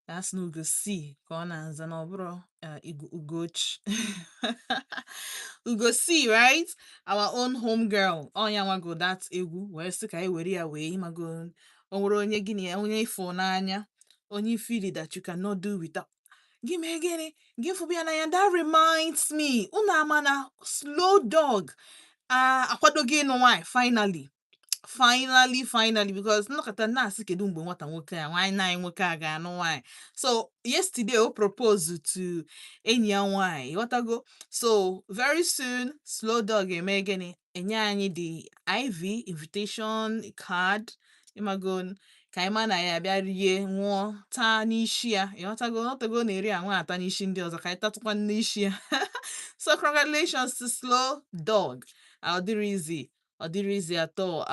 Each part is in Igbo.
That's no go see corners and obro ugoch. We go see, right? Our own home girl. Oh yeah, go that egu. Where stick I wear away. Mago. Onwere onye gini onye ifo n'anya. Onye feel that you cannot do without. Give me again. Give for me and that reminds me. Una mana slow dog. Akwadogi no why finally because nnọkọta na-asị kedu mgbe nwata nwoke a nwaanyị na nwoke a ga-anụ nwaanyị. So yesterday o propose to enyi ya nwaanyị ghọtago. So very soon slow dog eme gịnị enye anyị the IV invitation card ịmago ka anyị ma na ya bịa rie ṅụọ taa n'isi ya ịghọtago ọtago na-eri anwa ata n'isi ndị ọzọ ka anyị tatụkwa n'isi ya. So congratulations to slow dog. Ọ dịrị izi atọ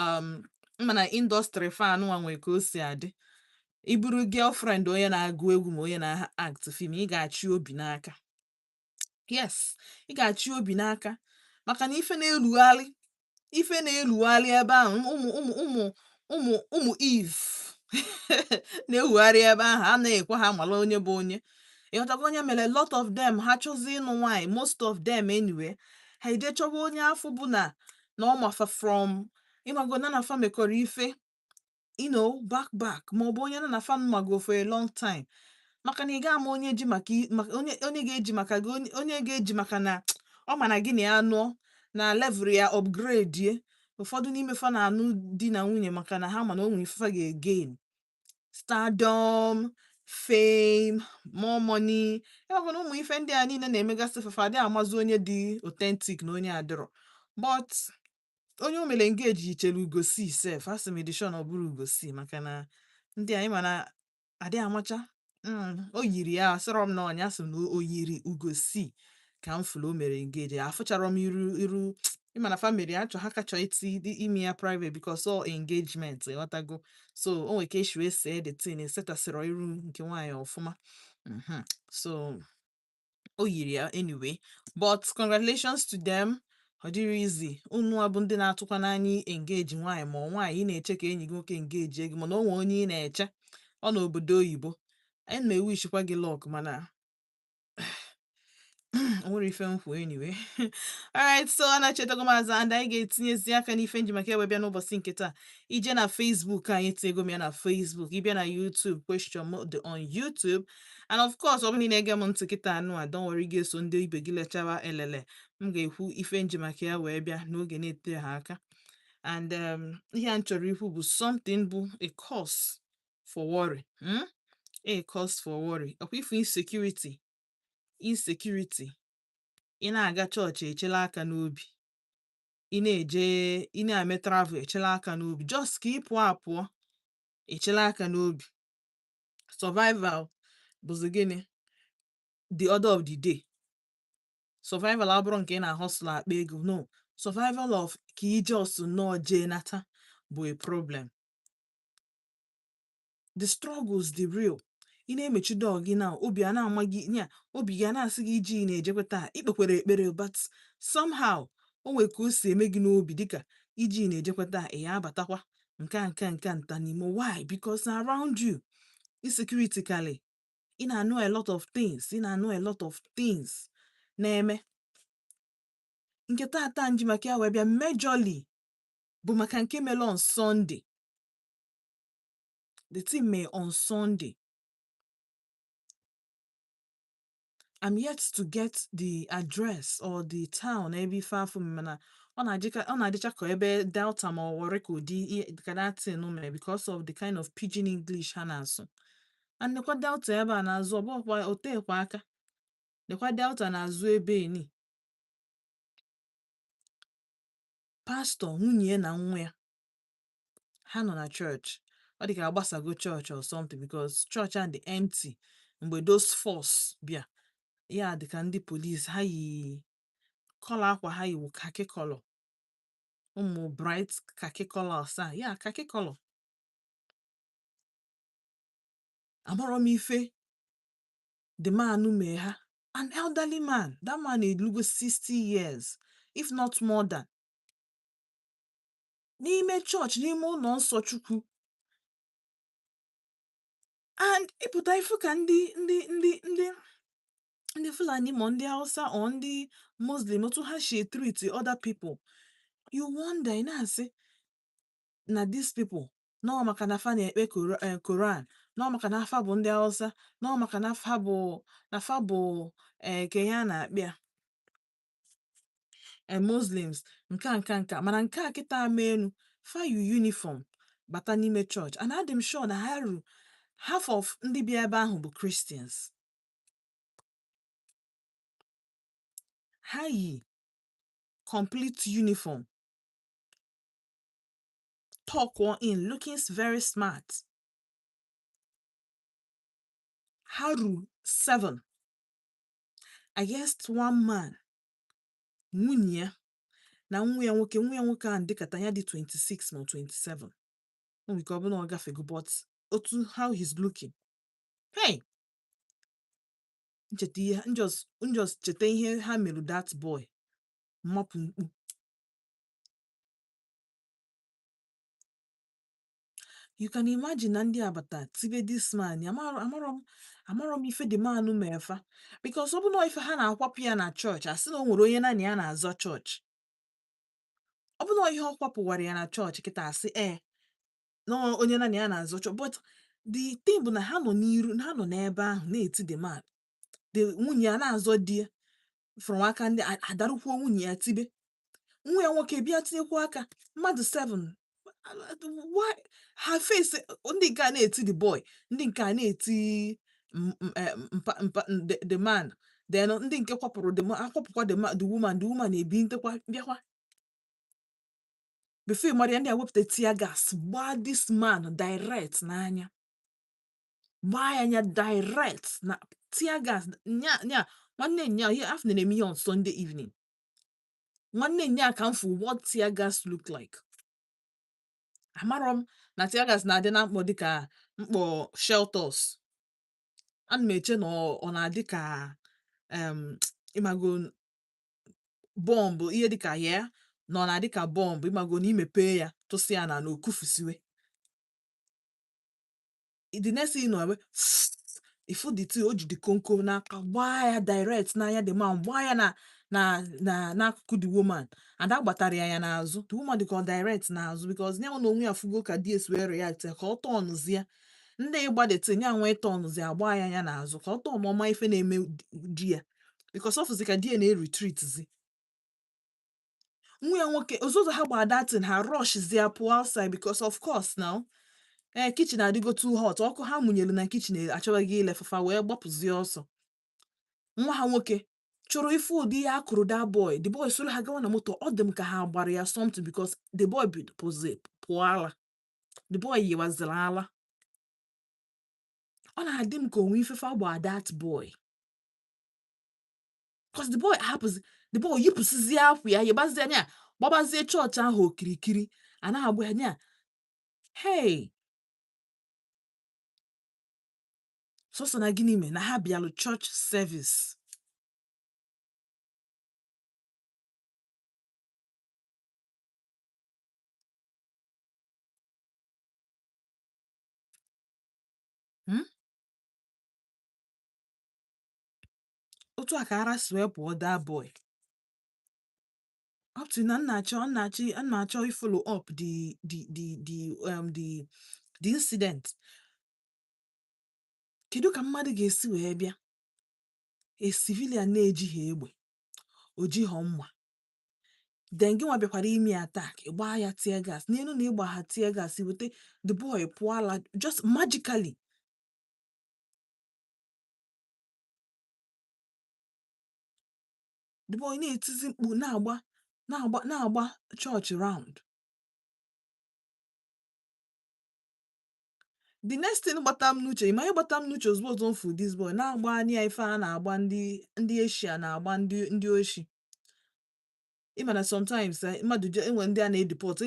mana indọstrị fan nwa nwee ka o si adị. Iburu girlfriend onye na-agụ egwu ma onye na-act film ị ga-achị obi n'aka. Yes, ị ga-achị obi n'aka maka na ife na-elugharị ebe ahụ ụmụ Eve na-ewugharị ebe ahụ a na-ekwe ha mara onye bụ onye. Ịghọtago onye mere lot of them ha chọzi ịnụ nwaanyị most of them anyway ha eje chọba onye afọ bụ na ọmafa from ịmago na fa mekọrọ ife back maọbụ onye na fa mago for a long time maka na ị ga-ama onye ji maka onye ga-eji maka gị onye ga-eji maka na ọ ma na gị na ya nụọ na level ya upgrade ye. Ụfọdụ n'ime fa na-anụ di na nwunye maka na ha ma na o nwere ife fa ga-again stardom, fame, more money. Ịmago na ụmụ ife ndị a niile na-emegasị fafa dị amazụ onye dị authentic na onye adịrọ but onye o mere engage yichelu ugosi sef asị m edishon ọ bụrụ ugosi maka na ndị anyị mana adị amacha o yiri ya asịrọ m na ọnya asị m na o yiri ugosi ka m fụrụ o mere engage afụchara m iru ịmana family achọ ha kachọ iti ime ya private because all engagement ịghọtago so o nwere ka eshi wee see the thing esetasịrọ iru nke nwaanyị ọfụma. So o yiri ya anyway but congratulations to them. Ọ dịrị izi unu abụ ndị na-atụkwa n'anya engage nwaanyị ma nwaanyị ị na-eche ka enyi gị nwoke engage gị mana o nwee onye ị na-eche ọ n'obodo oyibo anyị na-ewishikwa gị luck mana o nwere ife nkwu anyway. Alright, so a na-echetago maazị and anyị ga-etinyezi aka n'ife nji maka ewebịa n'ụbọchị nke taa. Ije na Facebook anyị tinyego m ya na Facebook, ịbịa na YouTube question mode on YouTube and of course ọ bụrụ na ị na-ege m ntị kịta anụ a don't worry ga-eso ndị ibe gị lechawa elele m ga-ekwu ife nji maka ya wee bịa n'oge na-ete ha aka and ihe a m chọrọ ikwu bụ something bụ a cause for worry. A cause for worry ọkwa ife insecurity ị na-aga chọọchị echela aka n'obi ị na-eme travel echela aka n'obi just ka ị pụọ echela aka n'obi. Survival bụzi gịnị the order of the day. Survival abụrụ nke ị na-ahustle akpa ego no survival of ka ije ọsụ nọọ jee nata bụ a problem. The struggles the real ị na-emechi dọọ gị na obi a na-ama gị nya obi gị a na-asị gị iji na-ejekweta ikpekwere ekpere but somehow o nwere ka o si eme gị n'obi dịka iji na-ejekweta ya abatakwa nke nta n'ime. Why? Because around you insecurity kali ị na-anụ a lot of things na-eme nke tata nji maka ya wee bịa majorly bụ maka nke mere on Sunday. The thing may on Sunday. I'm yet to get the address or the town ebe far from mana ọ na-adịcha ka ebe Delta ma ọ were ka ụdị ka that thing mere because of the kind of pidgin English ha na-asụ. And nekwa Delta ebe a na-azụ ọbụkwa otekwa aka nekwa Delta na-azụ ebe eni pastọ nwunye na nwa ya ha nọ na church ọ dị ka agbasago church or something because church and the empty mgbe those force bịa ya dịka ndị police ha yi kọlọ akwa ha yi khaki color ụmụ bright khaki color asaa ya khaki color. Amarọ m ife the man mee ha an elderly man that man elugo 60 years if not more than n'ime church n'ime ụlọ nsọ Chukwu and ịpụta ifu ka ndị Fulani ma ndị Hausa or ndị Muslim otu ha si treat other people, you wonder, ị na-asị na these people nọ maka na fa na-ekpe Koran, nọ maka na afa bụ ndị Hausa, nọ maka na fa bụ ke ya na-akpịa Muslims nka mana nke a kịta ama elu fa yu uniform bata n'ime church, and adị m sure na ha ru half of ndị bi ebe ahụ bụ Christians. Ha yi complete uniform, talk one in, looking very smart. Ha ru 7 against one man, nwunye ya na nwa ya nwoke ahụ dịkata ya dị 26 ma 27. Nke ọ bụla ọ gafego, but otu how he's looking, hey, njọs cheta ihe ha merụ that boy, mmapụ mkpu. You can imagine na ndị abata tibe this man, amarọ m ife the man mefa, because ọ bụ na ife ha na-akwapụ ya na church, asị na o nwere onye naanị ya na-azọ church. Ọ bụ na ihe ọ kwapụwara ya na church kịta asị na onye naanị ya na-azọ church, but the thing bụ na ha nọ n'iru, ha nọ n'ebe ahụ na-eti the man, the nwunye ya na-azọ di ya from aka ndị adarụkwuo nwunye ya tibe, nwa ya nwoke bịa tinyekwa aka, mmadụ 7. Why her face, ndị nke a na-eti the boy, ndị nke a na-eti the man, then ndị nke kwapụrụ akwapụkwa the woman ebi ntekwa bịakwa before mmadụ ya ndị a wepụta tear gas gbaa this man direct n'anya, gbaa ya anya direct na tear gas nya nwanne nya ihe afọ na-eme ihe on Sunday evening, nwanne nya ka mfu what tear gas look like. Amarọ m na tear gas na-adị na mkpọ dịka mkpọ shelters, ana m eche na ọ na-adị ka ịmago bọmbụ, ihe dịka ya na ọ na-adị ka bọmbụ, ịmago na imepe ya tụsị ya na okufusiwe, the next thing nọ ifu the tea o ji dị konko n'aka, gbaa ya direct n'anya the man, gbaa ya n'akụkụ the woman, and agbatara ya n'azụ, the woman dị ka direct n'azụ, because nya na onwe ya fugo ka di esi wee react ka ọ tọnụzie ndị ịgbadete nya nwee tọnụzie agbaa ya n'azụ ka ọ tọọ ọma ife na-eme di ya, because of ka di ya na-retreat zi. Nwa ya nwoke ozozo ha gba datin, ha rushzie pụọ outside because of course now kitchen adịgo too hot, ọkụ ha mụnyere na kitchen achọghị ile fafa wee gbapụzie ọsọ. Nwa ha nwoke chọrọ ife ụdị ya akụrụ that boy, the boy soro ha gawa na moto, ọ dị m ka ha gbara ya something because the boy pụọ ala, the boy yiwaziri ala. Ọ na-adị m ka onwe ifefe agba that boy, because the boy hapụzi, the boy yipụsizie akwa ya yibazie anya gbabazie chọọchị ahụ okirikiri, a na-agba ya nya, hey, sọsọ na gịnị mee na ha bịalụ church service. Otu a ka ara si wee pụọ that boy, up to na nna achọ follow up the incident. Kedu ka mmadụ ga-esi wee bịa a civilian na-ejighị egbe, ojighị mma, then gị nwa bịakwara ime attack, ịgbaa ya tear gas, n'elu na ịgba ha tear gas, wete the boy pụọ ala just magically. The boy na-etizi mkpu na-agba church round. The next thing gbata m n'uche, ma ihe gbata m n'uche ozugbo ọzọ mfu this boy na-agba anya ife a na-agba ndị Asia na-agba ndị oshi. Ịma na sometimes mmadụ enwe ndị a na-edeport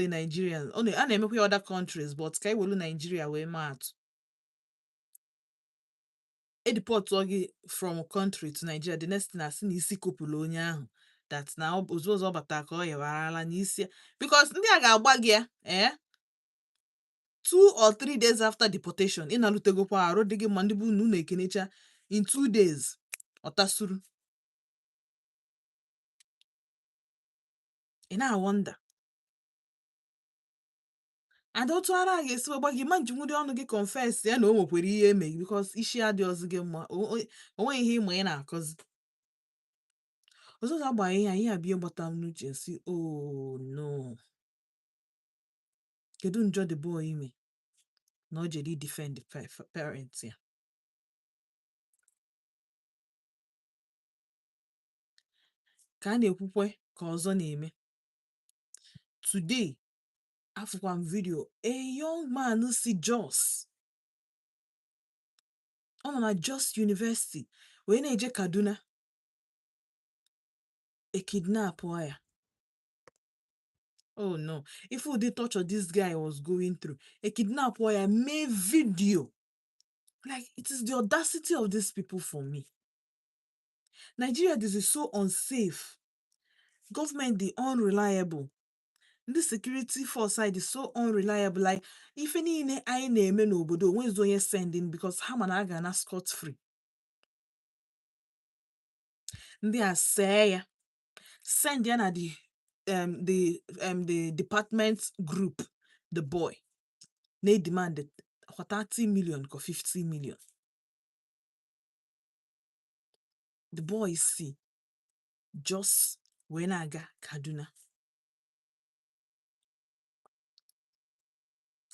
Nigerians, a na-emekwa other countries, but ka iwelu Nigeria wee maa atụ, edeport gị from country to Nigeria, the next thing asị na isi kopụlụ onye ahụ, that na ozugbo ọzọ bata ka ọ yewarala n'isi, because ndị a ga-agba gị ya 2 or 3 days after deportation ị na-alutegokwa arụ dị gị ma ndị bụ unu na-ekenecha in 2 days ọtasuru ị na-awọnda ada otu ara a ga-esi gba gị ma njinwudi ọnụ gị confess ya na o nwekwara ihe eme gị because isi adịghịzi gị mma onweghị ihe ịma ị na-akọzi ọzọ ga-agbaghị ya ihe abịa gbata m n'uche si oh no kedu njọ the boy ime na o jere defend parents ya ka a na-ekwukwe ka ọzọ na-eme today afụkwa m video a young man si Jos ọ nọ na Jos University wee na-eje Kaduna a kidnap ya oh no if the torture this guy was going through a kidnap ya mee video like it is the audacity of these people for me. Nigeria, this is so unsafe. Government, the unreliable. This security force side is so unreliable. Like, if any I name nobodo, when is doing sending because Hamanaga na scot free. They are say send ya na the department group, the boy. They demanded 30 million or 50 million. The boy see just when I got Kaduna.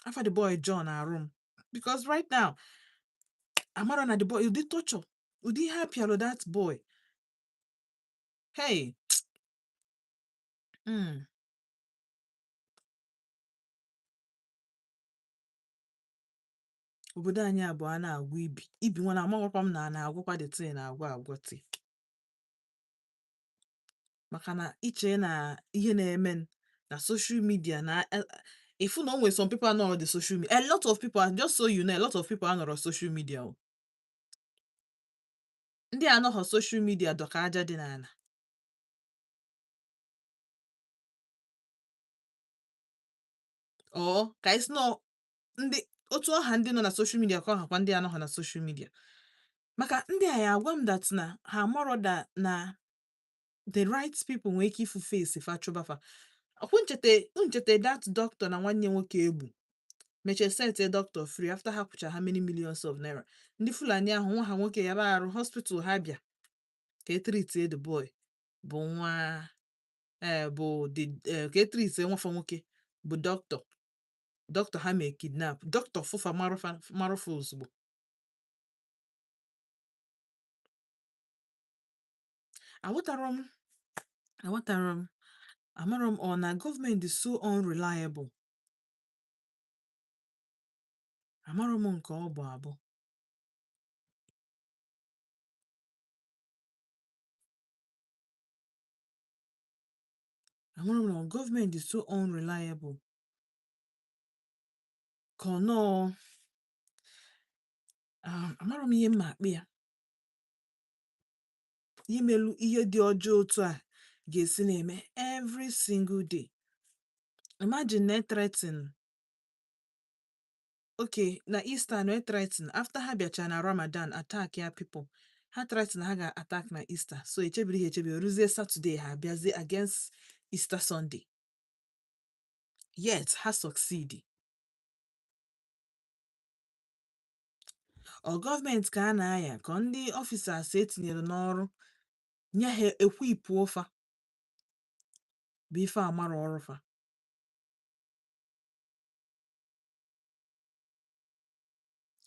After the boy John our room. Because right now, I'm not on the boy, you did torture. You did happy about that boy. Hey. Obodo anyị abụọ a na-agwa ibi nwa na amagwakwa m na-agwakwa the thing na-agwa ti. Maka na iche na ihe na-eme na social media na if you know when some people are not on the social media, a lot of people are just so you know, a lot of people are not on social media. Ndị a nọ on social media doka aja dị n'ala. Or ka isi nọ ndị otu ọha ndị nọ na social media ka ọha kwa ndị anọghị na social media. Maka ndị a ya agwa m that na ha mọrọ that na the right people nwee ike ifu face ife achụbafa. Nchete that doctor na nwanne nwoke egbu meche set a doctor free after ha kwụcha how many millions of naira. Ndị Fulani ahụ nwa ha nwoke ya arụ hospital ha bịa ka treat the boy bụ nwa bụ the ka treat nwafa nwoke bụ doctor ha mee kidnap doctor fufa marufa ozugbo. Aghọtara m amara m ọ na government is so unreliable. Amara m nke ọ bụ abụ. Amara m na government is so unreliable. Ka ọ nọ amara m ihe mma akpị ya. Imelu ihe dị ọjọọ otu a ga-esi na-eme every single day. Imagine na threaten. Okay, na Easter no threaten. After ha bịacha na Ramadan attack ya people. Ha threaten ha ga-attack na Easter. So echebiri ruzie Saturday ha bịazie against Easter Sunday. Yet ha succeed. Or government ka a na-aya ka ndị officers etinyere n'ọrụ nye ha ekwipụ ofa bụ ife amara ọrụ fa.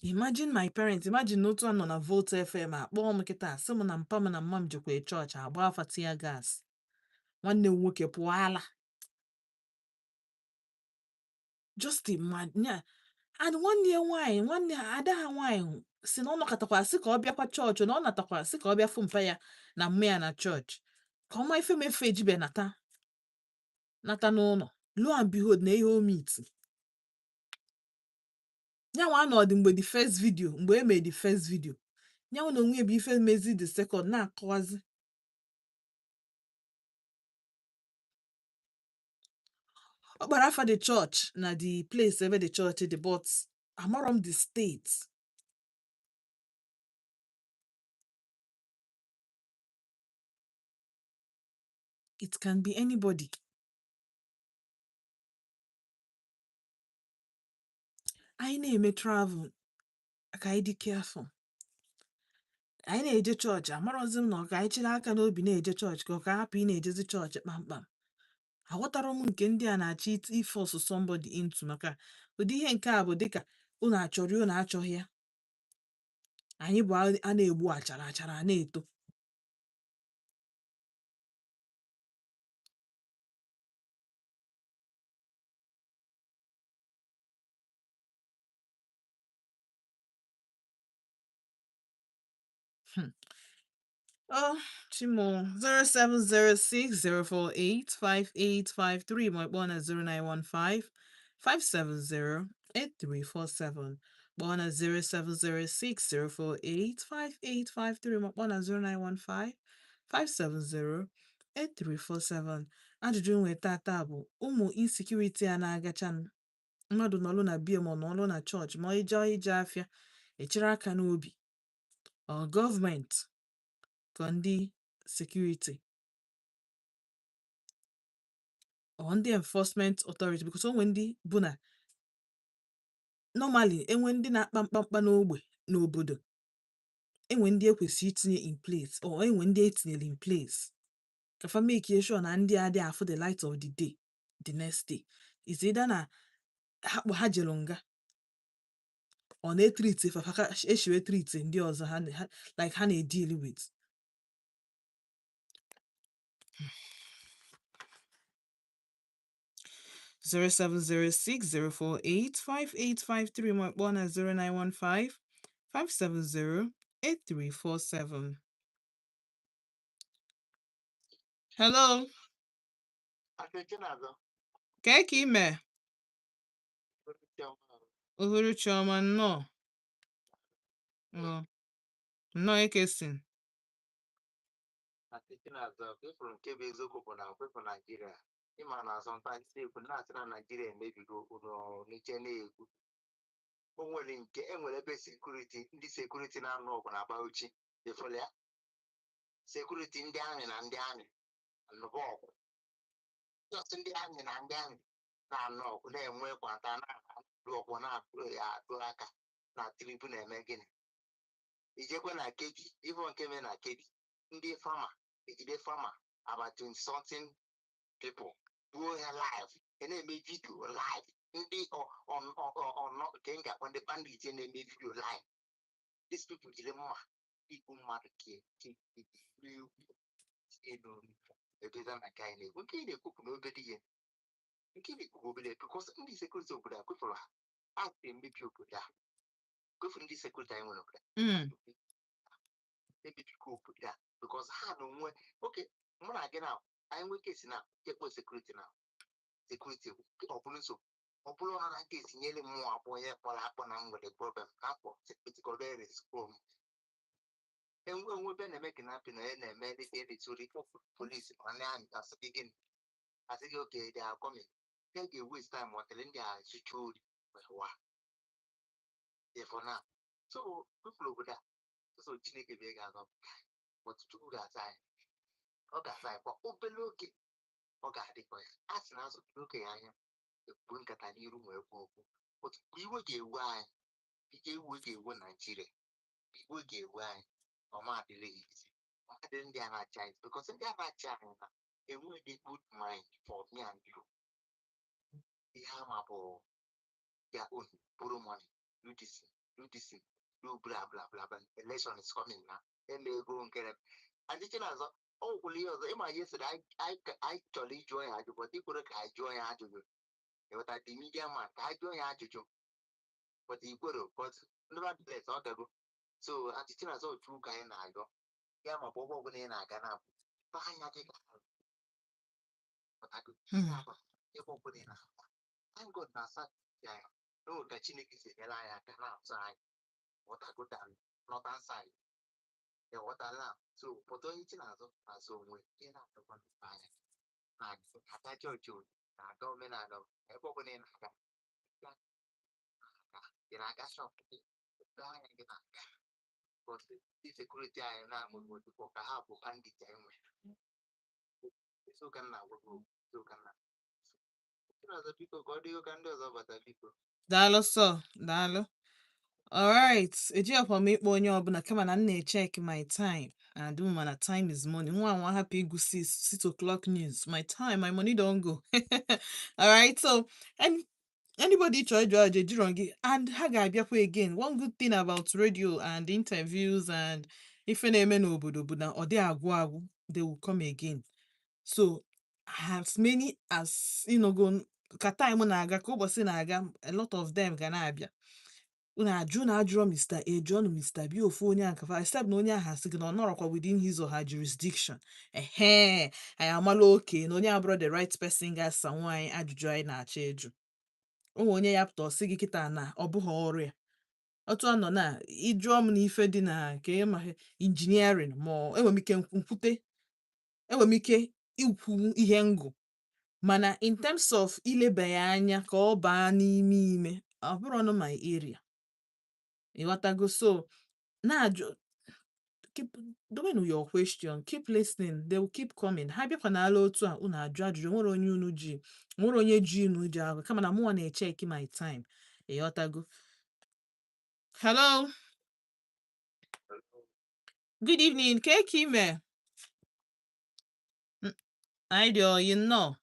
Imagine my parents, imagine n'otu anọ na Volt FM akpọọ m kịta sị m na mpa m na mma m jekwa chọọchị agba afa tear gas. Nwanne m nwoke pụọ ala. Just imagine. And nwanne ada ha nwaanyị si na ọ nọkọtakwa sị ka ọ bịakwa chọọchị na ọ natakwa sị ka ọ bịa fụ mpa ya na mma ya na chọọchị. Ka ọma ife mefe ejibe nata n'ụlọ. Lo and behold na ihe o meet. Nyanwa anọdụ mgbe the first video, mgbe e mee the first video. Nyanwa na onwe bụ ife mezi the second na-akọwazi. Okparafa the church na the place ebe the church the but amarom the state. It can be anybody. Anyị na-eme travel ka anyị dị careful. Anyị na-eje chọọchị amarọzi m na ọ ka anyị chịrị aka n'obi na-eje chọọchị ka ọ ka hapụ ị na-ejezi chọọchị kpamkpam. Aghọtara m nke ndị a na-achọ iforce somebody into maka ụdị ihe nke a bụ dịka unu achọrọ unu achọghị ya. Anyị bụ a na-egbu achara achara na-eto. Oh, Chimo, 0706 048 5853 my bona 0915 570 8347. Bona 0706 048 5853 my bona 0915 570 8347. Ajụjụ nweta taa bụ ụmụ insecurity a na-agacha mmadụ nọlụ na bie ma nọlụ na chọọchị ma ije afịa echere aka n'obi ọ gọọmenti ka ndị security or ndị enforcement authority because onwe ndị bụ na normally enwe ndị na-akpa mkpamkpa n'ogbe n'obodo enwe ndị ekwesị itinye in place or enwe ndị etinyere in place ka fa make sure na ndị adị afụ the light of the day the next day is either na ha jelu nga ọ na-etriti fa ka eshiwe triti ndị ọzọ like ha na-deal with. 0706 048 5853 my phone is 0915 570 8347. Hello. Keke ime. Uhuru Chioma no. No ekesin. Ịma na sometimes ekwu na-asị na Naijiria emebigo n'iche na-ekwu o nwere nke enwere ebe sekuriti ndị sekuriti na-anụ ọgụ na Bauchi efole ya sekuriti ndị amị na ndị amị anụba ọgụ just ndị amị na ndị amị na-anụ ọgụ na-enwe kwanta na-alụ ọgụ na-atụ ya atụ aka na tribu na-eme gịnị ijekwe na Kedu ife nke me na Kedu ndị fama ejide fama about 20 something people buo ya live na-eme video live ndị nke m ga-akpọ ndị bandit na-eme video live these people jiri mma igbu mmadụ edoza na ka anyị na-ekwu nke ị na-ekwupụ n'obere ihe nke ị na-ekwupụ obere because ndị sekuriti obodo a kwefụrụ ha si emebi obodo a kwefụrụ ndị sekuriti anyị nwere obodo emebigo obodo a because ha na onwe oke mụ na gị na anyị nwee kesi na ekpo sekuriti na sekuriti ọ bụrụ nsogbu ọ bụrụ na na kesi nyere mmụọ abụọ onye kpọrọ akpọ na nwere problem ka akpọ sekuriti kọbereskom enwe ebe na-eme kidnapping na onye na-eme dịka eritori polisi ma ndị amị asị gị gịnị asị gị oke dị akọmi nke ga-ewest time ọtịrị ndị a chicha ori wa ifo na so kwefụrụ obodo a so Chineke bịa ga-azọ ọtụtụ ga-asa anyị ọ ga-asa anyị kwa obere oge ọ ga-adịkọ ya a sị na azụ oke ya anya ekwu nkata n'iru ma ekwu okwu otu iwe ga-ewu anyị ike iwe ga-ewu Naijiria iwe ga-ewu anyị ọma adịrịghị isi adịrị ndị a na-achị anyị because ndị a na-achị anyị na enweghị good mind for me and you ihe ama bụ their own borrow money do this do bla bla bla bla election is coming na eme ego nkere adịchi na-azọ ọ gwụrụ ihe ọzọ ịma ihe sịrị anyị chọrọ ịjụọ ya ajụjụ but ikwere ka anyị jụọ ya ajụjụ eweta the media man ka anyị jụọ ya ajụjụ but ikwere but nevertheless ọ dago so adịchi na-azọ otu ụka anyị na-ayọ ya ma bụ ọgbọ ọbụla ị na-aga na abụ anya gị ga-arụ ebe ọbụla ị na-aga thank God na asa ya n'ụka Chineke si nyere anyị aka na-atụ anyị ọtagoda northern side ewọtala so pụta onye chi na-azụ onwe ihe na-atọkwa anya na-aga chọọchị na-aga omenala ebe ọbụla ị na-aga ị na-aga shop gị anya gị na-aga ndị sekuriti anyị na-amụrụ dịkwa ka ha bụ bandit anyị nwere eziụka nna agwago eziụka nna ọzọ biko ka ọ dịgo ka ndị ọzọ bata biko daalụ sọ daalụ. Alright, ejighịkwa m ịkpọ onye ọbụla kama na m na-echek my time and mana time is money. Nwa nwa hapụ ịgụ 6 o'clock news. My money don't go. Alright, so anybody chọrọ ịjụ ajụ ejiro gị and ha ga-abịakwa again. One good thing about radio and interviews and ife na-eme n'obodo bụ na ọ dị agwụ agwụ. They will come again. So as many as go ka time na-aga ka ụbọchị na-aga, a lot of them ga na-abịa. Unu ajụrụ Mr. A jụọnụ Mr. B ofu onye akafa except na onye ahụ asị gị na ọ nọrọkwa within his or her jurisdiction. Anyị amala oke na onye abụrụ the right person ga-asa nwaanyị ajụjụ anyị na-achọ ịjụ. Onwe onye ya pụta ọsị gị kịta na ọ bụghị ọrụ ya. Otu anọ na ịjụọ m n'ife dị na nke ma injiniarin ma enwere m ike nkwute enwere m ike ikwu ihe ngụ mana in terms of ilebanye anya ka ọ baa n'ime ime ọ bụrụ ọnụ my area. Ịghọtago? So na-ajụ doing your question, keep listening, they will keep coming. Ha bịakwa n'ala otu a unu ajụ ajụjụ nwere onye unu ji nwere onye ji unu ji ahụ kama na mụnwa na-echeki my time. Ịghọtago? Hello, good evening, ka ime anyị dị oyi nnọọ.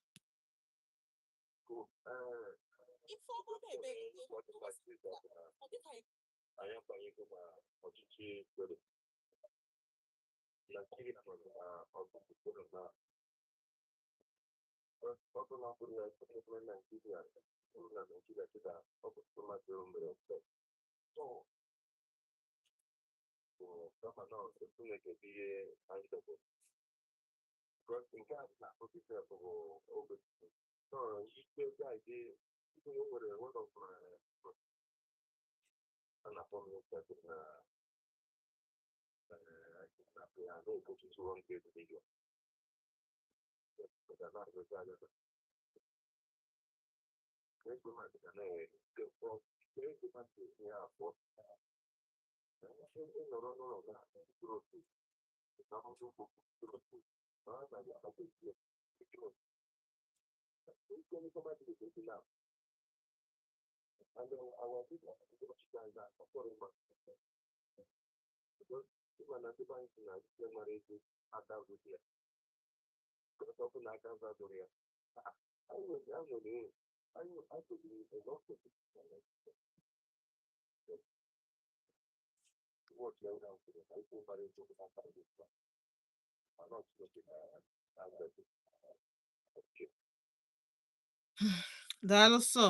Daalụ sọ.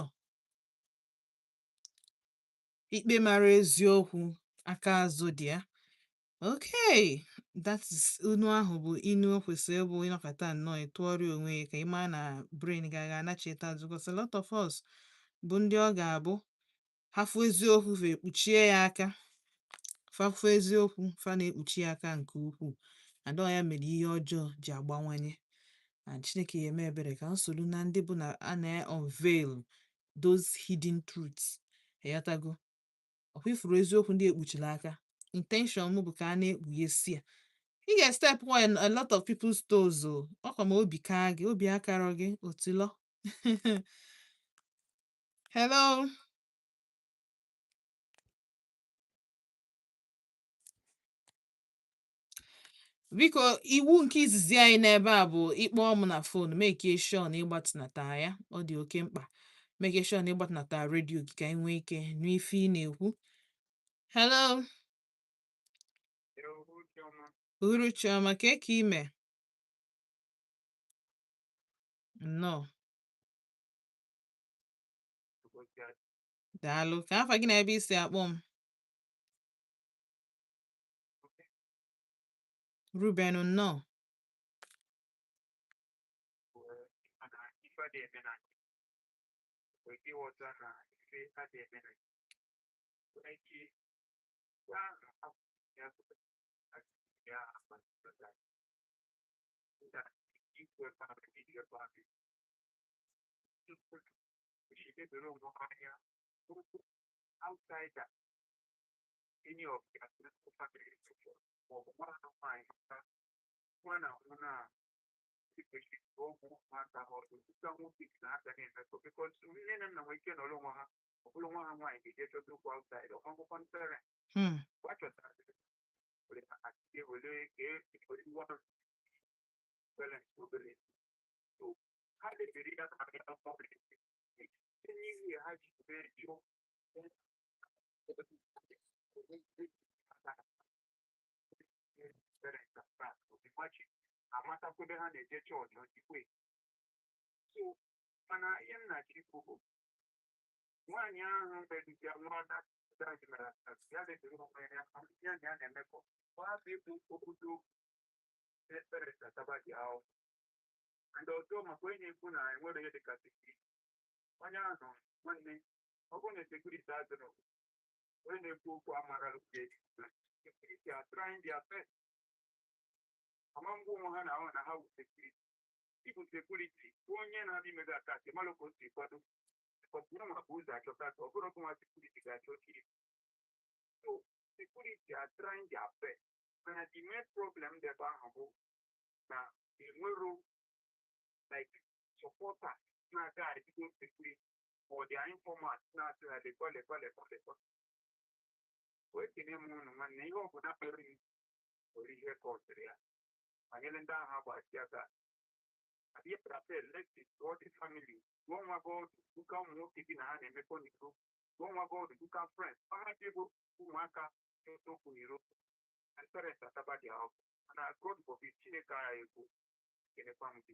Ikpe mara eziokwu aka azụ dị ya. Okay, that is unu ahụ bụ inu o kwesịrị ịbụ ịnọkọta nnọọ ịtụọrọ onwe ya ka ị maa na brain ga anachita azụ because a lot of us bụ ndị ọ ga-abụ hafụ eziokwu fa ekpuchie ya aka fafụ eziokwu fa na-ekpuchi ya aka nke ukwuu and ọ ya mere ihe ọjọọ ji agbawanye and Chineke ya eme ebere ka nsogbu na ndị bụ na a na-unveil those hidden truths. Eyatago ọkwa ifuru eziokwu ndị ekpuchila aka intention m bụ ka a na-ekpughesi ya ị ga-step one a lot of people's toes o ọkwa ma obi kaa gị obi akara gị otilo. Hello, biko iwu nke izizi anyị n'ebe a bụ ịkpọ m na fon make sure na ịgbatịnata ya ọ dị oke mkpa make sure na ịgbatịnata redio gị ka anyị nwee ike n'ife ị na-ekwu. Hello, uhuruchi ọma ka ime nnọọ daalụ ka afa gị na ebe isi akpọ m. Ruben nnọọ. outsider any of the political family or one because outside or what was that? So how did the reader amatakwebe ha na-eje chọọchị ojikwe so mana ihe m na-achọ ikwu bụ nwaanyị ahụ bedụbịa nwada ya letara onwe ya ya na ya na-emekọ ọ hapụ ịbụ obodo ekpere sataba dị ahụ and ọzọ maka onye na-ekwu na enwere ihe dịka sekuriti onye ahụ nwanne ọ bụrụ na sekuriti adịrọ onye na-ekwu okwu amara sekuriti are trying their best among women and how security. People security, onye na-abịa imega ataki malụ ka o si kwado because no ma bụ ụzọ achọta ọ bụrụ ọkụnwa security ga-achọta ihe. So security are trying their best. Mana the main problem debe ahụ bụ na enwero like supporter na-aga adigo security or their informant na-asị ha lekwa. Wee kene m ụnụ nwanne ihe ọbụla mere m nwere ihe kọsịrị ya. Anyele ndị ahụ agbasi aka abịa prapel lekti all the family gụọ God duka ụmụ nwoke gị na ha na-emekọ n'iro gụọ God duka friends ọhaji bụ ụmụaka n'okwu n'iro and parents ataba dị ahụ mana God bụ Chineke agha ekwu kenekwa m gị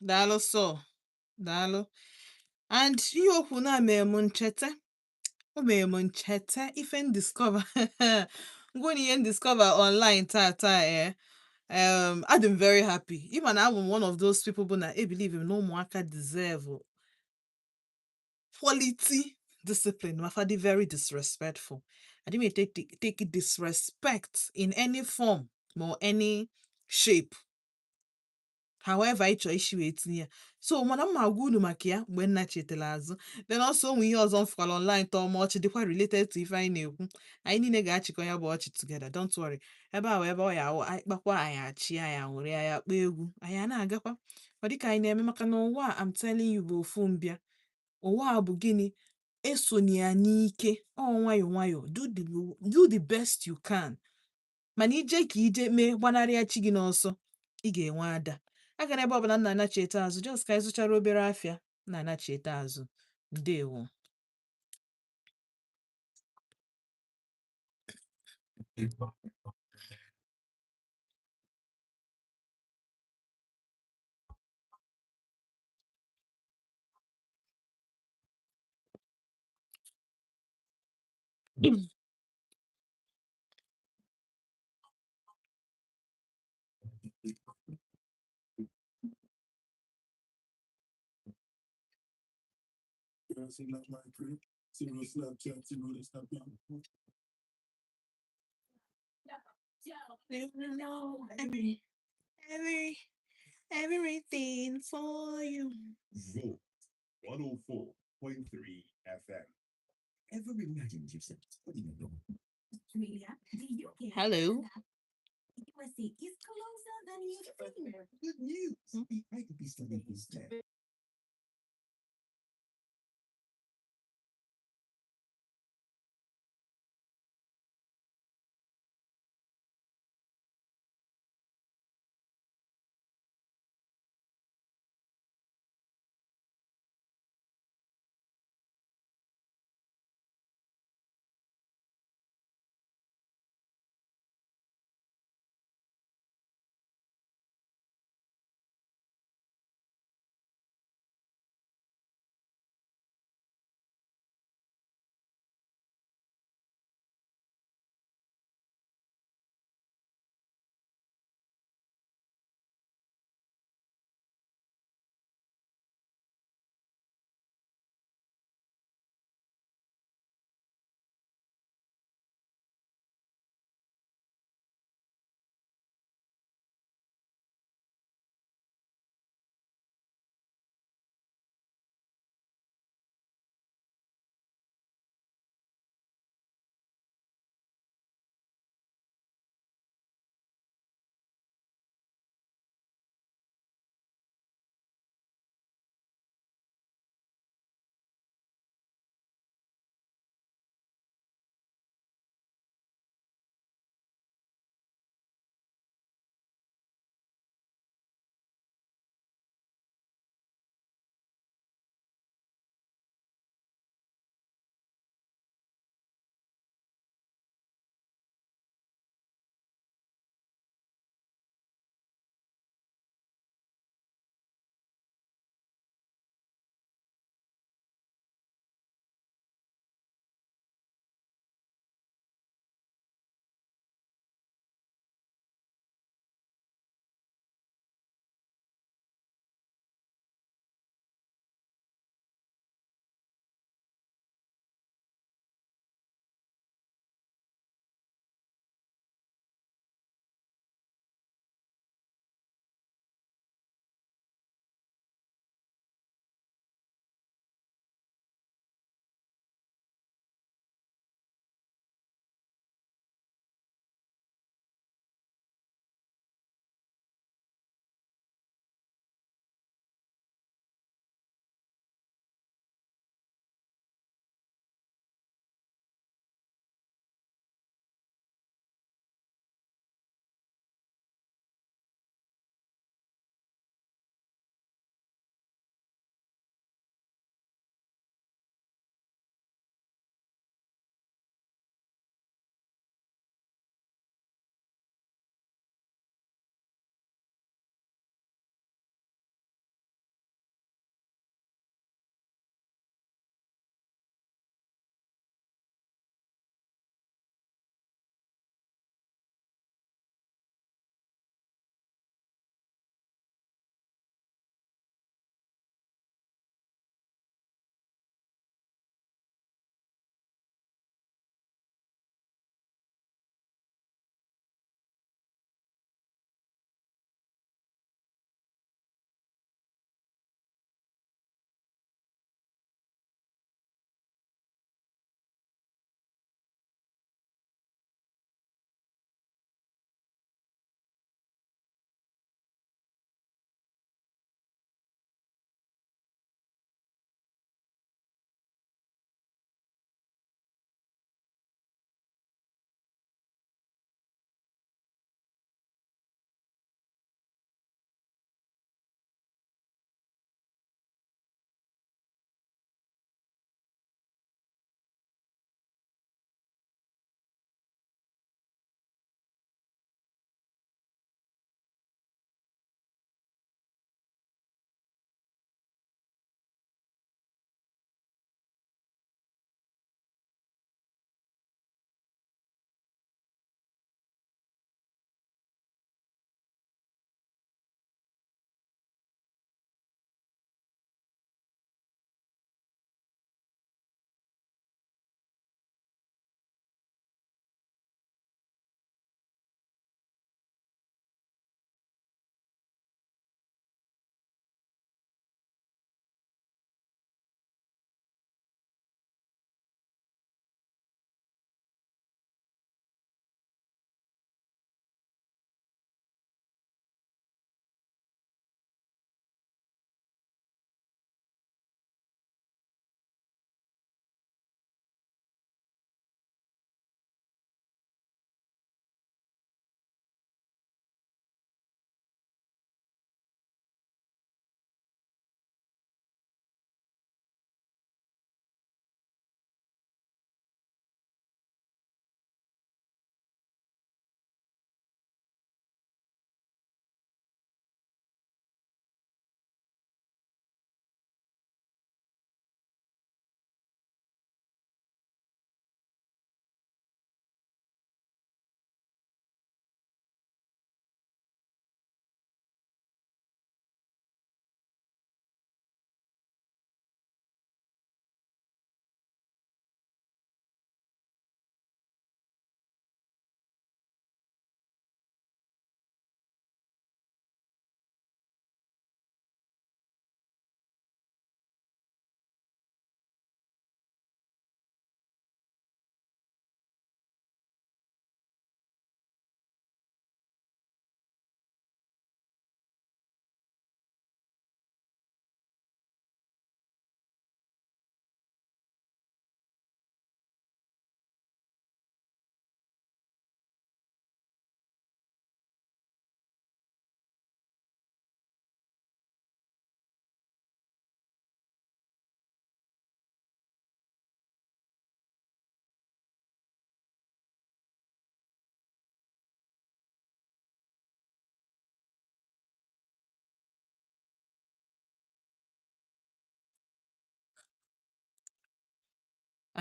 daalụ so daalụ and ihe okwu na mere m ncheta ife m discover ngwa na ihe m discover online taa I'm very happy even I'm one of those people bụ na believe na ụmụaka deserve quality discipline mafa dị very disrespectful I didn't take disrespect in any form or any shape however ị chọọ isi wee tinye ya so mana mma agwa unu maka ya mgbe nna chetara azụ then also onwe ihe ọzọ m fụkwara online tọọ ma ọchị dịkwa related to ife anyị na-ekwu anyị niile ga-achịkọ ya bụ ọchị together don't worry ebe ahụ ebe ọ ya awụ anyị kpakwa anyị achị anyị aṅụrị anyị akpa egwu anyị a na-agakwa ọ dịka anyị na-eme maka na ụwa I'm telling you bụ ofu mbịa ụwa a bụ gịnị esonye ya n'ike ọ nwayọ do the best you can mana ije ka ije mee gbanarịa chi gị n'ọsọ ị ga-enwe ada agara ebe ọbụla nna anachieta azụ just ka anyị zụchara obere afịa na anachieta azụ ndewo everything for you. Vote 104.3 FM. Ever imagined yourself studying alone? Hello. USA is closer than you think. Good news. I could be studying instead.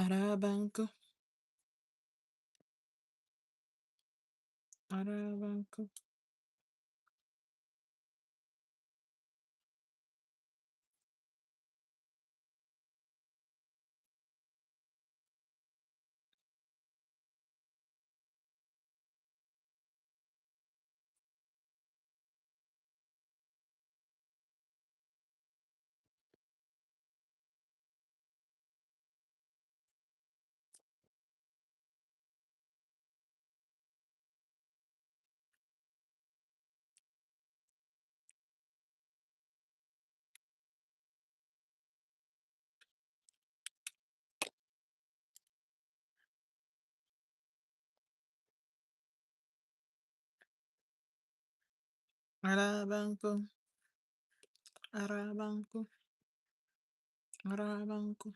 Arabanko. Arabanko. Arabanko. Arabanko. Arabanko.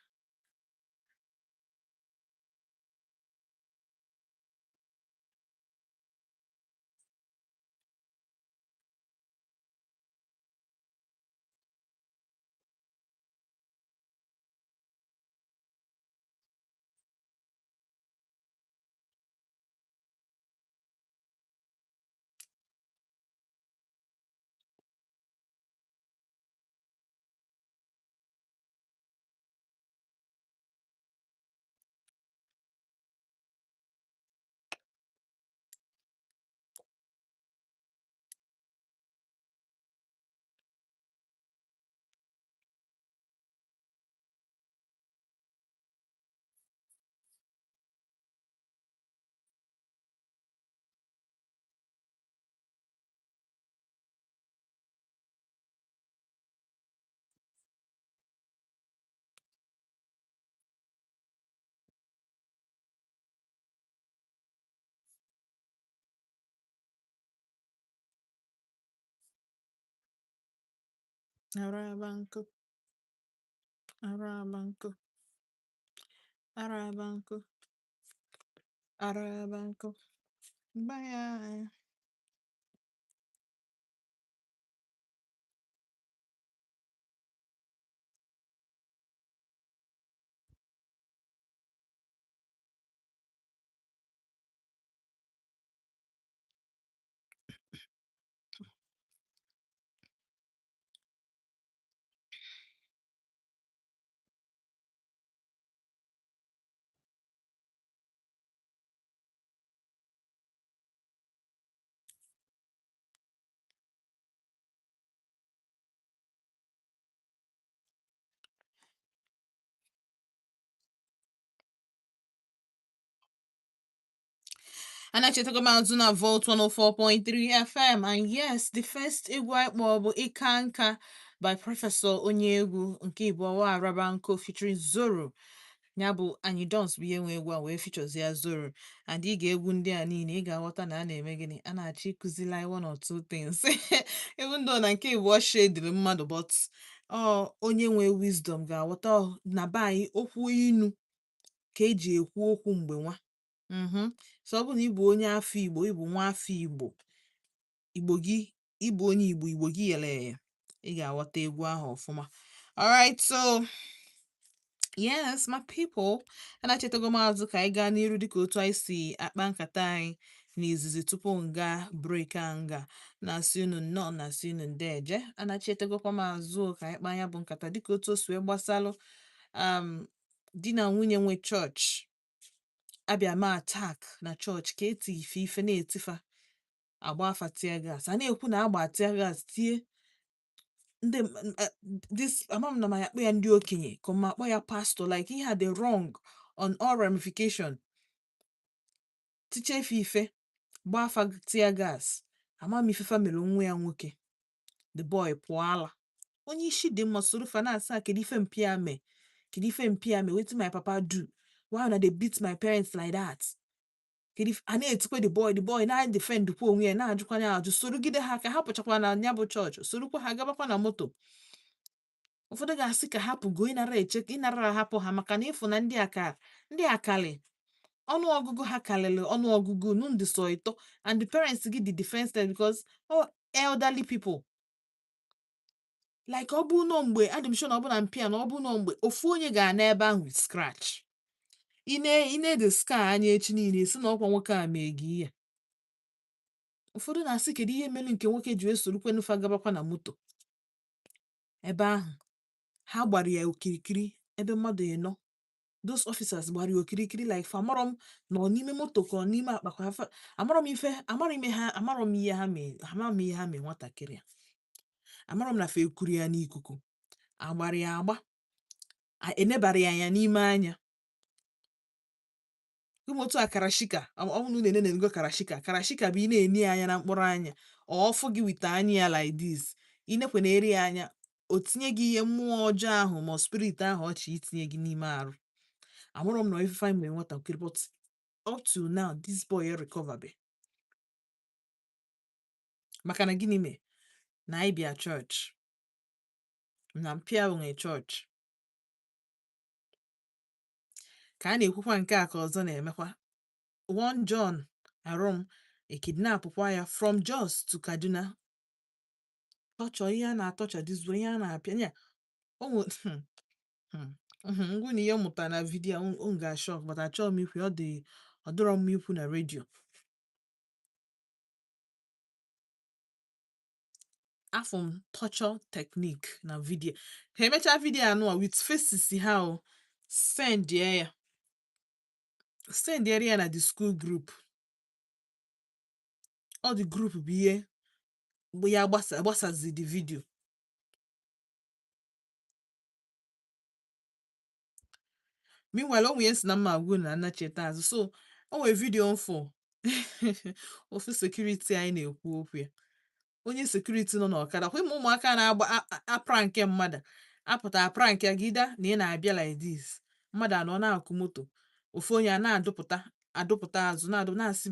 Arabanko. Arabanko. Arabanko. Arabanko. Bye. And achetago m azụ na Volt 104.3 FM. And yes, the first egwu anyị kpọọ bụ Ịka Nka by Professor onye egwu nke Igbo Arabanko featuring Zoro. Ya bụ Anyi Dons bụ ihe nwe egwu a wee features ya Zoro. And ị ga-egwu ndị a niile ị ga-aghọta na a na-eme gịnị, a na-achọ ịkụzili anyị one or two things. Even though na nke Igbo shadiri mmadụ, but onye nwe wisdom ga-aghọta na be anyị okwu inu ka eji ekwu okwu mgbe nwa. So ọ bụ na ịbụ onye afọ Igbo, ịbụ nwa afọ Igbo, Igbo gị, ịbụ onye Igbo, Igbo gị yele eye, ị ga-aghọta egwu ahụ ọfụma. Alright, so yes, my people, and achetago m azụ ka anyị gaa n'iru dịka otu anyị si akpa nkata anyị n'izizi tupu nga break nga na-asị unu nnọọ na-asị unu ndeeje. Ana achetagokwa m azụ ka anyị kpaa ya bụ nkata dịka otu o si wee gbasalụ di na nwunye nwe chọọchị abịa ma attack na chọọchị ka eti ife na-etifa agba afa tear gas. A na-ekwu na agba tear gas tie ndị this amam na ma ya kpọ ya ndị okenye ka ma kpọ ya pastor, like he had the wrong on all ramification. Tiche ife gba afa tear gas. Amam ifefa mere nwa ya nwoke. The boy pụala. Onye isi dị mma soro fa na-asa kedu ife mpia me. Kedu ife mpia me? Wetin my papa do? Why una dey beat my parents like that? A na-etikwe the boy na-defend kwa onwe ya na-ajụkwa ya ajụ, sorogide ha ka ha pụchakwa na ya bụ chọọchị, sorokwa ha gabakwa na moto. Ụfọdụ ga-asị ka hapụgo ịnara ahapụ ha maka na ịfụ na ndị akali ọnụọgụgụ ha karịrị ọnụọgụgụ ndị so ịtọ, and the parents gị dị defenseless because elderly people. Like ọ bụ no mgbe adịm sure na ọ bụ na mpịa na ọ bụ no mgbe ofu onye ga na ebe ahụ scratch. ine the sky anya echi niile si na ọkwa nwoke a mee gị ihe. Ụfọdụ na-asị kedu ihe mere nke nwoke ji esorukwe nufa gabakwa na moto. Ebe ahụ ha gbara ya okirikiri ebe mmadụ ịnọ. Those officers gbara ya okirikiri like fa amarọ m nọ n'ime moto ka ọ n'ime akpa ka afa amarọ m ihe ha mee nwatakịrị a. Amarọ m na fa ekuru ya n'ikuku agbara ya agba enebara ya anya n'ime anya. Otu a karashika ọbụna na-enego karashika bụ ị na-eni anya na mkpụrụ anya ọfụ gị wite anya ya like this inekwe na-eri ya anya o tinye gị ihe mmụọ ọjọọ ahụ ma spirit ahụ ọchị itinye gị n'ime arụ. Amụrụ m na ife anyị mere nwatakịrị but up to now this boy recoverbe maka na gịnị mee na anyị bịa chọọchị na mpịa nwe chọọchị ka a na-ekwukwa nke a ka ọzọ na-emekwa. One John Arom ekidnapụkwa ya from Jos to Kaduna. Tọchọ ihe a na-atọcha dizbo ihe a na-apịa ya ngwụ na ihe mụta na vidiyo m ga-ashọ but achọghị m ikwu ọ dịrọ m ikwu na redio. Afọ m torture technique na vidiyo ha emechaa vidiyo anụ with faces ha sendịere ya na the school group. Ọ the group bụ ihe ya gbasazi the video. Meanwhile o nwere si na mma agwụ na nnacheta azụ so o nwere vidiyo mfụ ofu sekuriti anyị na-ekwu okwu ya. Onye sekuriti nọ n'ọkada kwa ịma ụmụaka na-agba aprank mmadụ apụta aprank ya gida na ị na-abịa like this mmadụ anọ na-akụ moto ofu onye a na-adụpụta azụ na-asị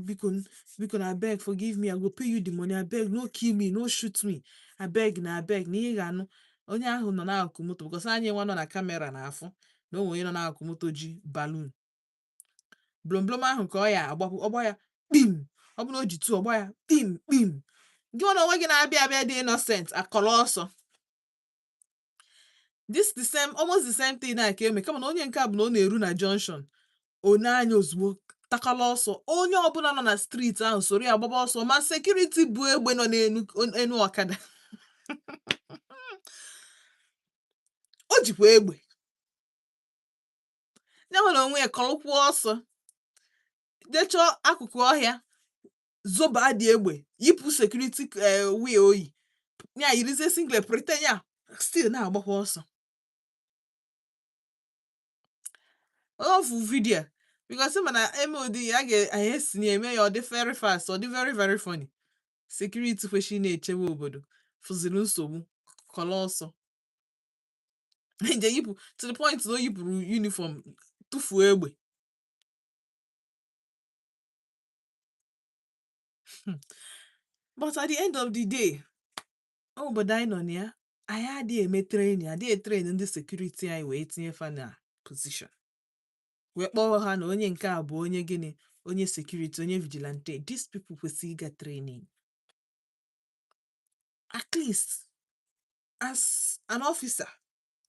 biko na abeg forgive me I go pay you the money abeg no kill me no shoot me abeg na ihe ga-anụ onye ahụ nọ na-akụ moto because anyị nwa nọ na kamera na-afụ na onwe onye nọ na-akụ moto ji balloon blomblom ahụ ka ọ ya agbapụ ọgba ya kpim ọ bụ na o ji tu ọgba ya kpim kpim gị nọ onwe gị na-abịa dị innocent akọrọ ọsọ. This almost the same thing na ka eme kama na onye nke a bụ na ọ na-eru na junction onye anya ozugbo takala ọsọ onye ọbụla nọ na street ahụ soro ya gbaba ọsọ ma security bụ egbe nọ n'enu ọkada o jikwa egbe ya nwere onwe ya kọrọkwuo ọsọ dechọọ akụkụ ọhịa zoba dị egbe yipụ security wee oyi ya yirizie singlet pretend ya still na-agbakwa ọsọ. Ofu vidiyo because mana MOD ya ga-esinye eme ya ọ dị very fast ọ dị very very funny. Security kwesịrị na-echebe obodo fụziri nsogbu kọrọ ọsọ yipụ to the point na o yipụrụ uniform tụfuo egbe. But at the end of the day obodo anyị nọ na ya anyị adịghị eme training ndị security anyị wee tinye fa na position wee kpọọ ha na onye nke a bụ onye gịnị onye security onye vigilante. These people kwesịrị ịga training at least as an officer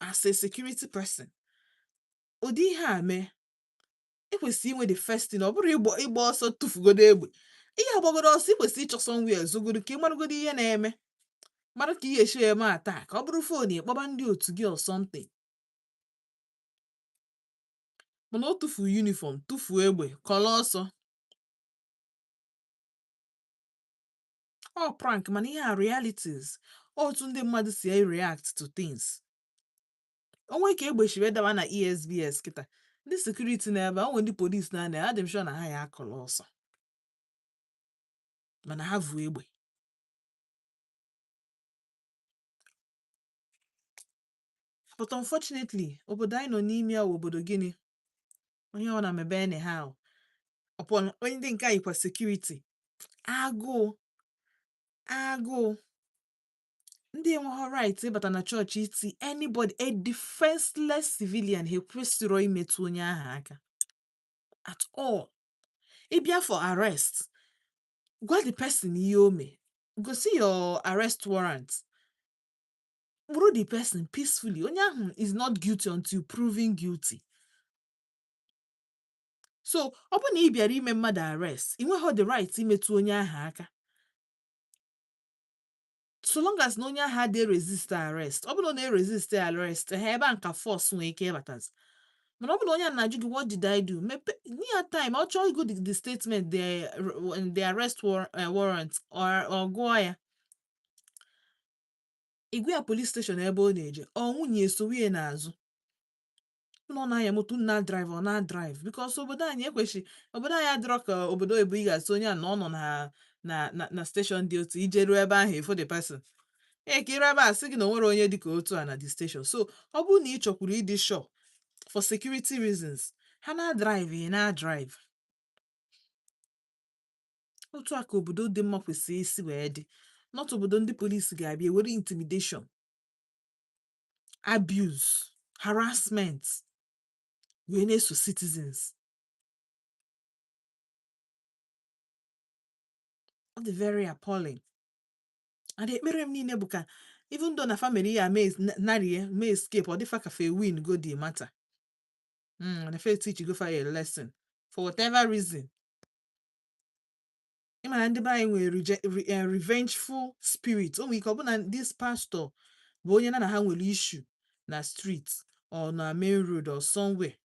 as a security person. Ụdị ihe a mee ekwesịrị inwe the first thing ọ bụrụ ịgba ọsọ tụfugodo egbe ihe agbagodo ọsọ ikwesịrị ịchọ somewhere zogodo ka ị maragodo ihe na-eme mara ka ị ga-esi eme attack ọ bụrụ phone ịkpọba ndị otu gị or something. Mana o tufuo uniform tufuo egbe kọrọ ọsọ ọ prank mana ihe a realities otu ndị mmadụ si react to things. Onwe ka egbe shiri daba na ESBS kịta ndị security na-ebe onwe ndị police na-anya adị m sure na ha ya akọrọ ọsọ mana ha vu egbe. But unfortunately obodo anyị nọ n'ime ya obodo gịnị onye ọ na-emebe anyhow upon onye ndị nke anyịkwa security agụụ ndị enweghị right ịbata na chọọchị iti anybody a defenseless civilian ha ekwesịrọ imetụ onye ahụ aka at all. Ịbịa for arrest gwa the person ihe o mee gosi your arrest warrant kpụrụ the person peacefully onye ahụ is not guilty until proven guilty. So ọ bụ na ị bịara ime mmadụ arrest, ị nweghị the right imetụ onye ahụ aka. So long as na onye ahụ adịghị resist arrest, ọ bụrụ na resist arrest, ha ebe a nka force nwee ike ịbatazi. Mana ọ bụrụ na onye na-ajụ gị what did I do? Mepe near time, ọ chọọ igo the statement, the arrest warrant or gụọ ya. Igwe ya police station ebe ọ na-eje, ọ nwunye esowe n'azụ. Ụlọ na-anya moto na drive ọ na drive because obodo anyị obodo anyị adịrọ ka obodo oyibo ị ga-asị onye a na ọ nọ na station dị otu ije ruo ebe ahụ ifo the person. Ka iru ebe a sị gị na onwere onye dịka otu a na the station. So ọ bụrụ na ị chọkwuru ịdị sure for security reasons, ha na drive ị na drive. Otu a ka obodo dị mma kwesịrị isi wee dị. Not obodo ndị polisi ga-abịa were intimidation, abuse, harassment wee na-eso citizens. Ọ dị very appalling. And ekpere m niile bụ ka even though na family ya may escape or dịfa kafe win go the matter. And if teach go for a lesson for whatever reason. Ịma ndị be anyị nwere revengeful spirit. O nwere ike ọ bụ na this pastor bụ onye na ha nwere issue na street or na main road or somewhere.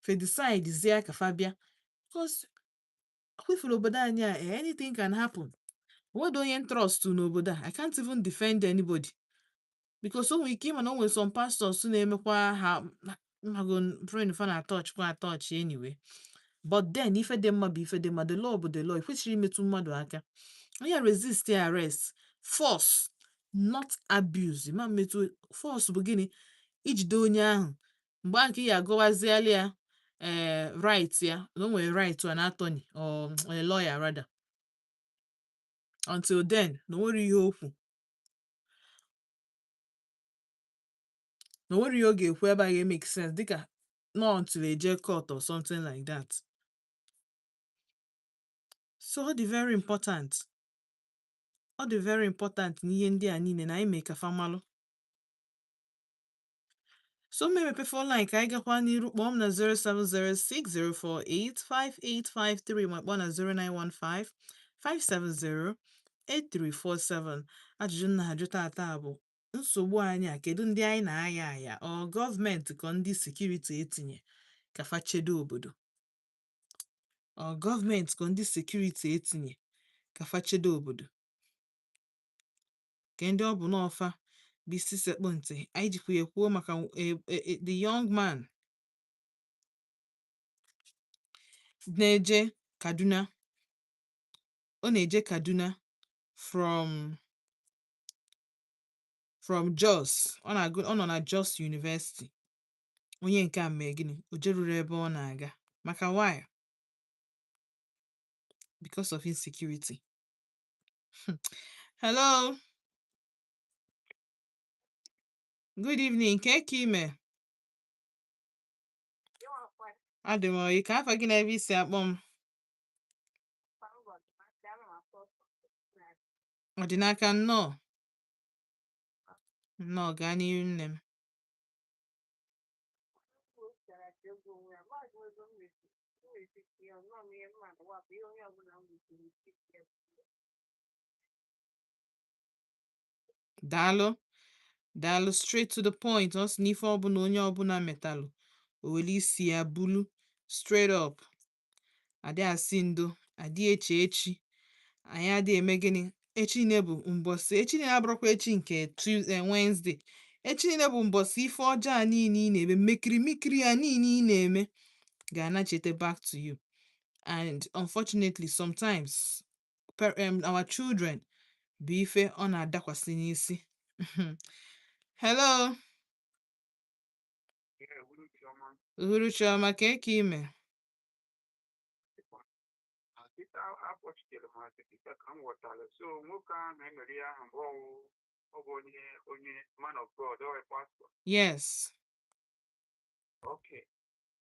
Fe decide zia ka fa bịa. Because kwefere obodo anyị a, anything can happen. What do you trust n'obodo a? I can't even defend anybody. Because o nwere ike ịma na o nwere some pastors na-emekwa ha brain fa na touch anyway. But then ife dị mma bụ ife dị mma, the law bụ the law. Kwesịrị imetụ mmadụ aka. Onye resist arrest, force, not abuse. Ma metụ force bụ gịnị? Ijide onye ahụ. Mgbe ahụ ka ị ga-agọwaziali ya right ya, na o nwere right to an attorney or a lawyer rather. Until then, no nwere ihe okwu. No nwere ihe ọ ga-ekwu ebe a ga-make sense dịka not until eje court or something like that. So ọ dị very important. Ọ dị very important n'ihe ndị a niile na anyị mee ka fa malụ. So memepe phone line ka anyị gakwa n'iru. Kpọọ m na 07060485853 ma kpọọ na 0915-570-8347. Ajụjụ nna ha jụ tata bụ nsogbu anyị a kedu ndị anyị na-aya aya ọ gọọmenti ka ndị sekuriti etinye ka fa chedo obodo. Ọ gọọmenti ka ndị sekuriti etinye ka fa chedo obodo. Ke ndị ọ bụ n'ọfa bụ isi sekpụ ntị. Anyị jikwa ya kwuo maka the young man na-eje Kaduna. Ọ na-eje Kaduna from Jos. Ọ nọ na Jos University. Onye nke a mee gịnị? O jeruru ebe ọ na-aga. Maka why? Because of insecurity. Hello. Good evening. Ka ime? Adị m oyi. Ka afa gị na ebe isi akpọ m? Ọdịnaka nnọọ. Nnọọ gaa n'ihu nne m. Daalụ straight to the point. Ọ sị n'ife ọbụla onye ọbụla metalụ o were isi ya bulu straight up. Adị asị ndo, adị echi. Anyị adị eme gịnị? Echi niile bụ mbọsị. Echi niile abụrụkwa echi nke Tuesday, Wednesday. Echi niile bụ mbọsị ife ọjọọ a niile ị na-eme, mmekiri ya niile ị na-eme ga-anachete back to you. And unfortunately, sometimes our children bụ ife ọ na-adakwasị n'isi. Hello. Uhuruchi ọma ka ime? So nwoke ahụ emere ya ahụ ọ bụ onye man of God or a pastor. Yes. Okay.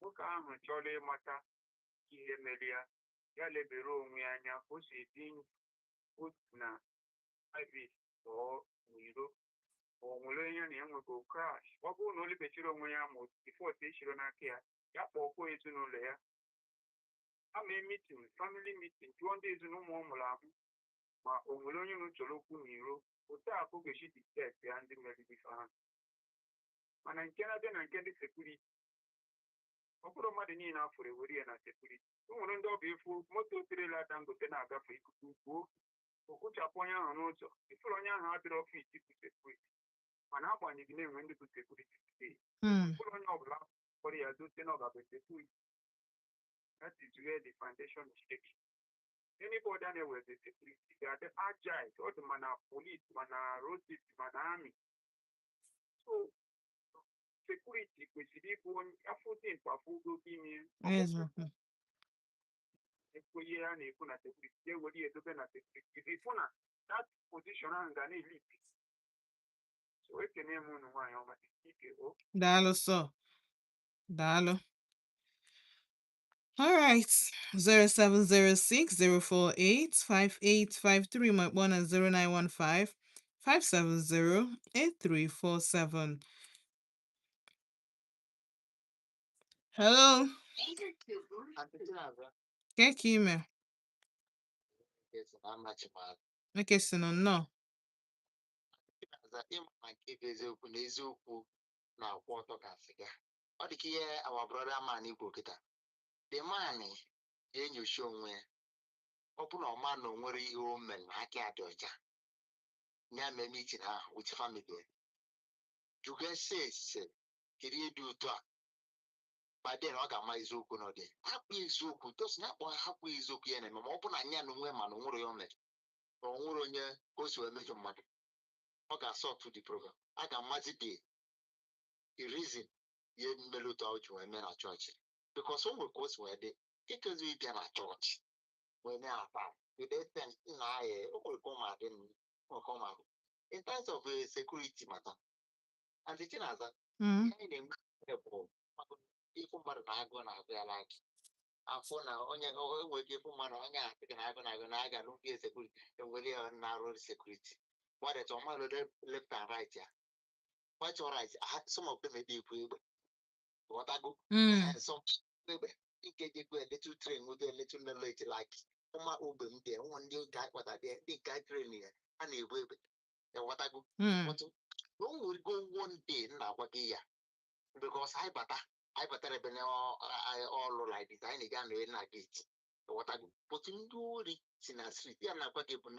Nwoke ahụ chọrọ ịmata ihe mere ya lebere onwe ya anya o si dị na private or n'iro o nwere onye na enwego crash. Ọ bụrụ na o lebechiri onwe ya ma before te chiro n'aka ya kpọọkwa ezinụlọ ya ama meeting family meeting jụọ ndị ezinụlọ ụmụrụ ahụ ma o nwere onye n'uchoro okwu n'iro otu a ka ọ ga-esi detect ya ndị meriri ife ahụ mana nke na-abịa na nke ndị sekuriti ọ bụrụ mmadụ niile afọrọ ewere ya na sekuriti o nwere ndị ọ bụ efu moto trela Dangote na-agafe ikuku kwuo okwuchapụ onye ahụ n'ụzọ ifuru onye ahụ adịrị ọfịs bụ sekuriti mana agbanyeghị na-enwe ndị bụ sekuriti today ifuru onye ọbụla kpọrọ ya dote na ọgaba sekuriti. That is where the foundation is shaking. Anybody that was a security, they are the agile, all the man police, man road safety, man army. So security, we see people affording for food opinion. Exactly. If we hear any kuna security, they will hear to be na security. If una that position and an elite. So we can name one why I'm a TKO. Dalo so. Dalo. All right. 0706-048-5853. My one is 0915-570-8347. Hello. Kekime. Okay, so no. Eziokwu na eziokwu na-akwụ ọtọ ka sịga. Ọ dị ka ihe our brother man Igbo kịta. The man ga-enyocha onwe ya. Ọ bụ na ọma na o nwere ihe o mere na aka ya dị ọcha. Ya mee meeting ahụ with family. Juga says kedu ihe dị otu a. But then ọ ga-ama eziokwu na ọ dị. Hapụ eziokwu tosi na akpọ hapụ eziokwu ya na-eme ma ọ bụ na anya na onwe ma na o nwere ya o mere. O nwere onye o si wee mejọ mmadụ. Ọ ga-asọ to the program. A ga-amazi the reason ye mere otu ahụ ji wee mee na chọọchị. Because o nwere ka o si wee dị ikezu ịbịa na chọọchị wee na-ata na ahịa o nwere ka ọ ma dị nwere in terms of security matter and the thing aza ihe anyị na-eme bụ ịfụ mmadụ na agụ na-abịala gị afọ na onye enwere ike ịfụ mmadụ onye ahụ na agụ na-agụ na aga n'oge sekuriti enwere ya na-arụ sekuriti mmadụ ọmadụ left and right ya white or right some of them may be egbe whatever some egbe ike jekwe little train with a little knowledge like ụma ogbe m dị nwa ndị ga akpata dị ndị ga train ya a na-egbu egbe whatever o nwere go one day na-agwa gị ya because anyị batara ebe na ọlụ like this anyị na-ga na na gate whatever but ndị ori si na street ya na-agwa gị bụ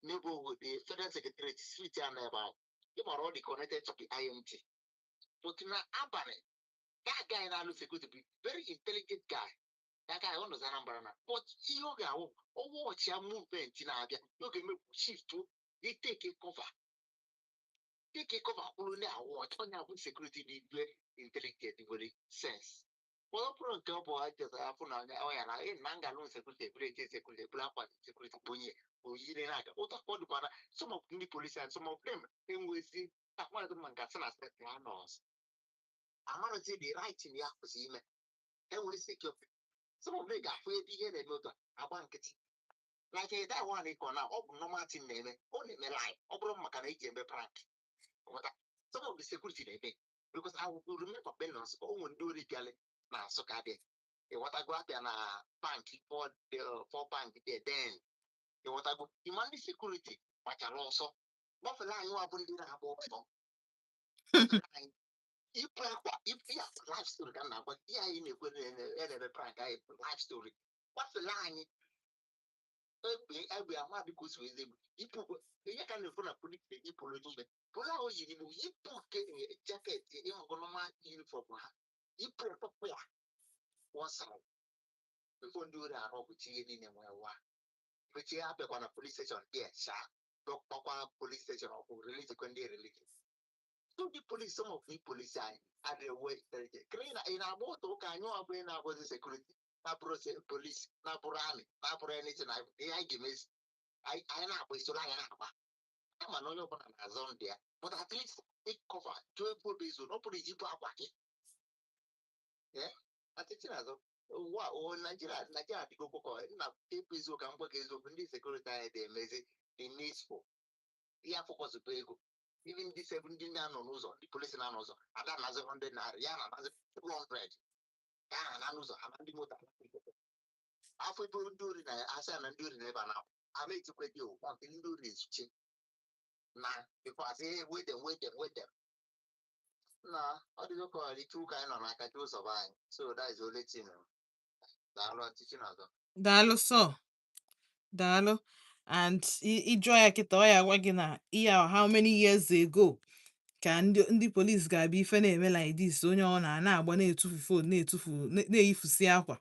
neighborhood the federal secretariat street ya na ebe ahụ ị mara ọ dị connected to the IMT but na abalị that guy na-alụ security bụ very intelligent guy that guy ọ nọzi Anambra na but ihe ọ ga-awụ ọwụ ọchịa movement na-abịa n'oge emekwu shift they take cover kwuru na awụ onye abụ security dị very intelligent nwere sense ọ bụrụ nke ọ bụ ajọta afọ na ọnya na ngalụ security ebere security ebere akwa security bụ onye oyire na-aga ụtakọ dịkwana some of ndị police and some of them enwezi akwadụ ma ngasị na steeti ha nọọsụ amarazi the right ya kwụsị ime enwere security some of them ga-afụ ebe ihe na-eme otu agba nkịtị like that one ịkọ na ọ bụ normal thing na-eme ọ na-eme lie ọ bụrụ maka na eji eme prank some of the security na-eme because I will remember Benos onwe ndị ori bịalị na Nsụka dị ịghọtago abịa na bank for bank dị then ịghọtago ịma ndị security gbachara ọsọ gbafere anyị wa bụ ndị na-agba ọsọ ịpụ akwa ịpụ ya life story ka m na-agwa ihe anyị na-ekwe na-eme prank anyị life story gbafere anyị egbe ama biko osi wee zegbu ịpụ ihe ka na-ekwu na polisi ịpụrụ n'ime pụrụ ahụ yiri bụ ịpụ nke jaket ịhụgụnọma uniform ha ịpụ ọkpụkpụ ya wọsara bifo ndị ori arụ ọgụchi ihe niile nwee wa mechie abịakwa na police station dị sha dọkpakwa police station ọkụ religion ndị religion so the police some of the police anyị adịghị we kere na ị na-agba ụtọ ụka anyị ọ bụla na-agwazi security na-abụrụ police na-abụrụ army na-abụrụ anything na ihe anyị ga-emezi anyị na-agba isoro anyị na-agba ama na onye ọbụla na-azọ ndị ya but at least ịkọva jụọ ebe obi izo n'ọbụrụ ijibụ akwa gị atịtị na-azọ ụwa Naijiria dịgo kwụkọ nna ebu eziokwu ka m gwa gị eziokwu ndị sekuriti anyị dị emezi dị nisful ihe afọkwazụba ego even ndị ndị na-anọ n'ụzọ ndị polisi na-anọ ụzọ ada na-azụ 100 naira ya na-anazị 200 ya na n'ụzọ ama ndị moto afọ ebe ndị ori na asa na ndị ori na ebe a na ama etikwe gị o nke ndị ori ezuche na because wait them na ọ dịgo ka ọ dị ike ụka anyị nọ n'aka ka ụzọ bụ anyị so that is the only thing daalụ teaching ọzọ Daalụ sọ. Daalụ. And ịjụọ ya kịta ọ ya agwa gị na ihe a how many years ago ka ndị police ga-abịa ife na-eme like this onye ọ na-agba na-etufu phone na-eyifusi akwa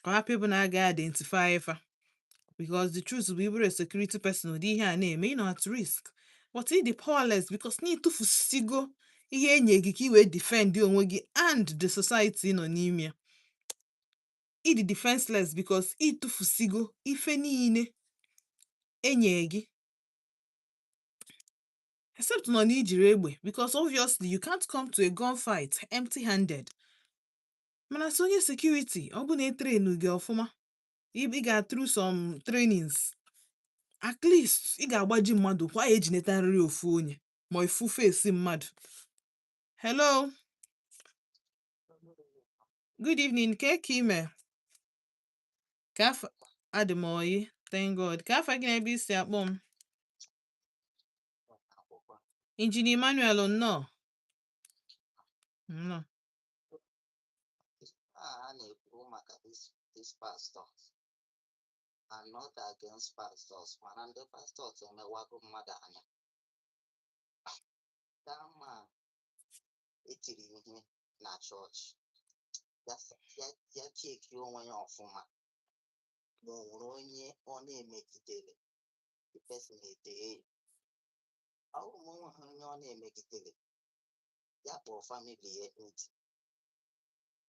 ka hapụ ịbụ na a ga-identify fa because the truth bụ ịbụrụ a security person ụdị ihe a na-eme ị nọ at risk but ị dị powerless because na ịtụfusigo ihe enye gị ka ị wee defend onwe gị and the society nọ n'ime ya ị dị defenseless because ịtụfusigo ife niile enye gị except nọ na ijiri egbe because obviously you can't come to a gunfight empty-handed mana so onye security ọ bụ na etrenu gị ọfụma ị ga through some trainings at least ị ga-agbaji mmadụ kwa ya ejinetarịrị ofu onye ma ifu face mmadụ. Hello, good evening, ka ime ka afọ adị m oyi thank God ka afọ gị na ebe isi akpọ m Injinia Emmanuel nnọọ nnọọ a na-ekwu maka this pastors I'm not against pastors mana ndị pastors emewago mmadụ anya kama etiri ihe na chọọchị ya cheki onwe ya ọfụma ma o nwere onye ọ na-emegidere the person ete ọ bụ ma onwe ha onye ọ na-emegidere ya kpọọ family ya ntị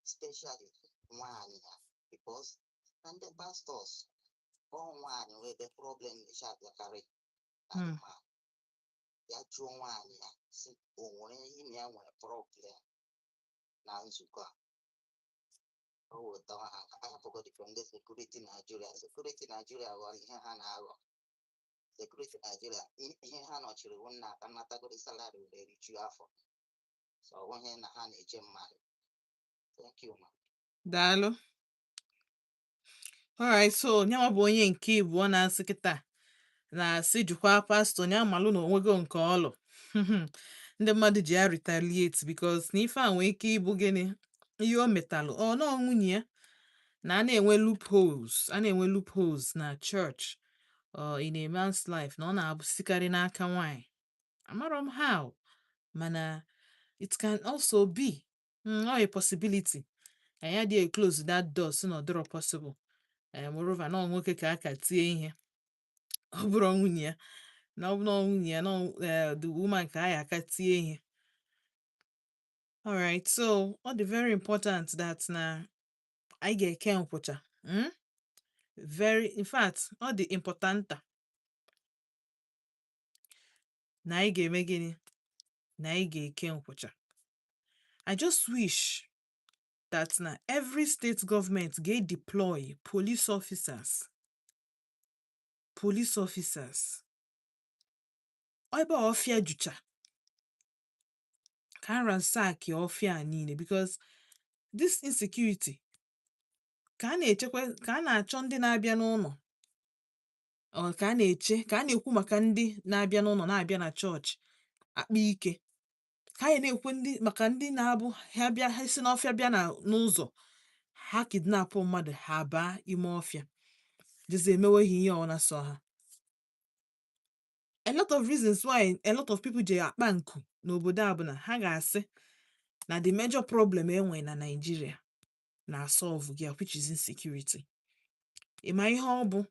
especially nwaanyị ya because na ndị pastors ọ nwaanyị nwee ebe problem na-eche abịakarị ya jụọ nwaanyị ya si o nwere ihe na ya nwere problem na nzukọ a o weta ha ahapụgodịkwa ndị sekuriti Naijiria ghọrọ ihe ha na-aghọ sekuriti Naijiria ihe ha nọchiri wụ nna aka nnatagoro salari were rijuo afọ so ọ ihe na ha na-eche mmadụ. Thank you, ma. Daalụ. Alright, so nyanwa bụ onye nke ịbụọ na-asị kịta na-asị jụkwa pastọ nya malụ na onwego nke ọlụ ndị mmadụ ji ya retaliate because na ife a nwee ike ịbụ gịnị ihe o metalụ ọ nọọ nwunye ya na a na-enwe loopholes na church in a man's life na ọ na-abụsikarị n'aka nwaanyị amarọ m how mana it can also be a possibility anyị adịghị close that door si na ọ dịrọ possible moreover na nwoke ka aka tie ihe ọ bụrụ nwunye ya na ọ bụrụ nwunye ya na the woman ka anyị aka tie ihe. Alright, so ọ dị very important that na anyị ga-eke nkwụcha in fact ọ dị importanta na anyị ga-eme gịnị na anyị ga-eke nkwụcha. I just wish that na every state government ga-deploy police officers ebe ọfịa jucha ka ransack ọfịa niile because this insecurity ka a na-achọ ndị na-abịa n'ụlọ ka a na-ekwu maka ndị na-abịa n'ụlọ na-abịa na chọọchị akpa ike ka anyị na-ekwu maka ndị na-abụ ha bịa ha si n'ọfịa bịa n'ụzọ ha kidnap mmadụ ha baa ime ọfịa jezi emeweghị ihe ọna so ha. A lot of reasons why a lot of people ji akpa nku n'obodo a bụ na ha ga-asị na the major problem enwe na Nigeria na solve gị which is insecurity. Ịma ihe ọ bụ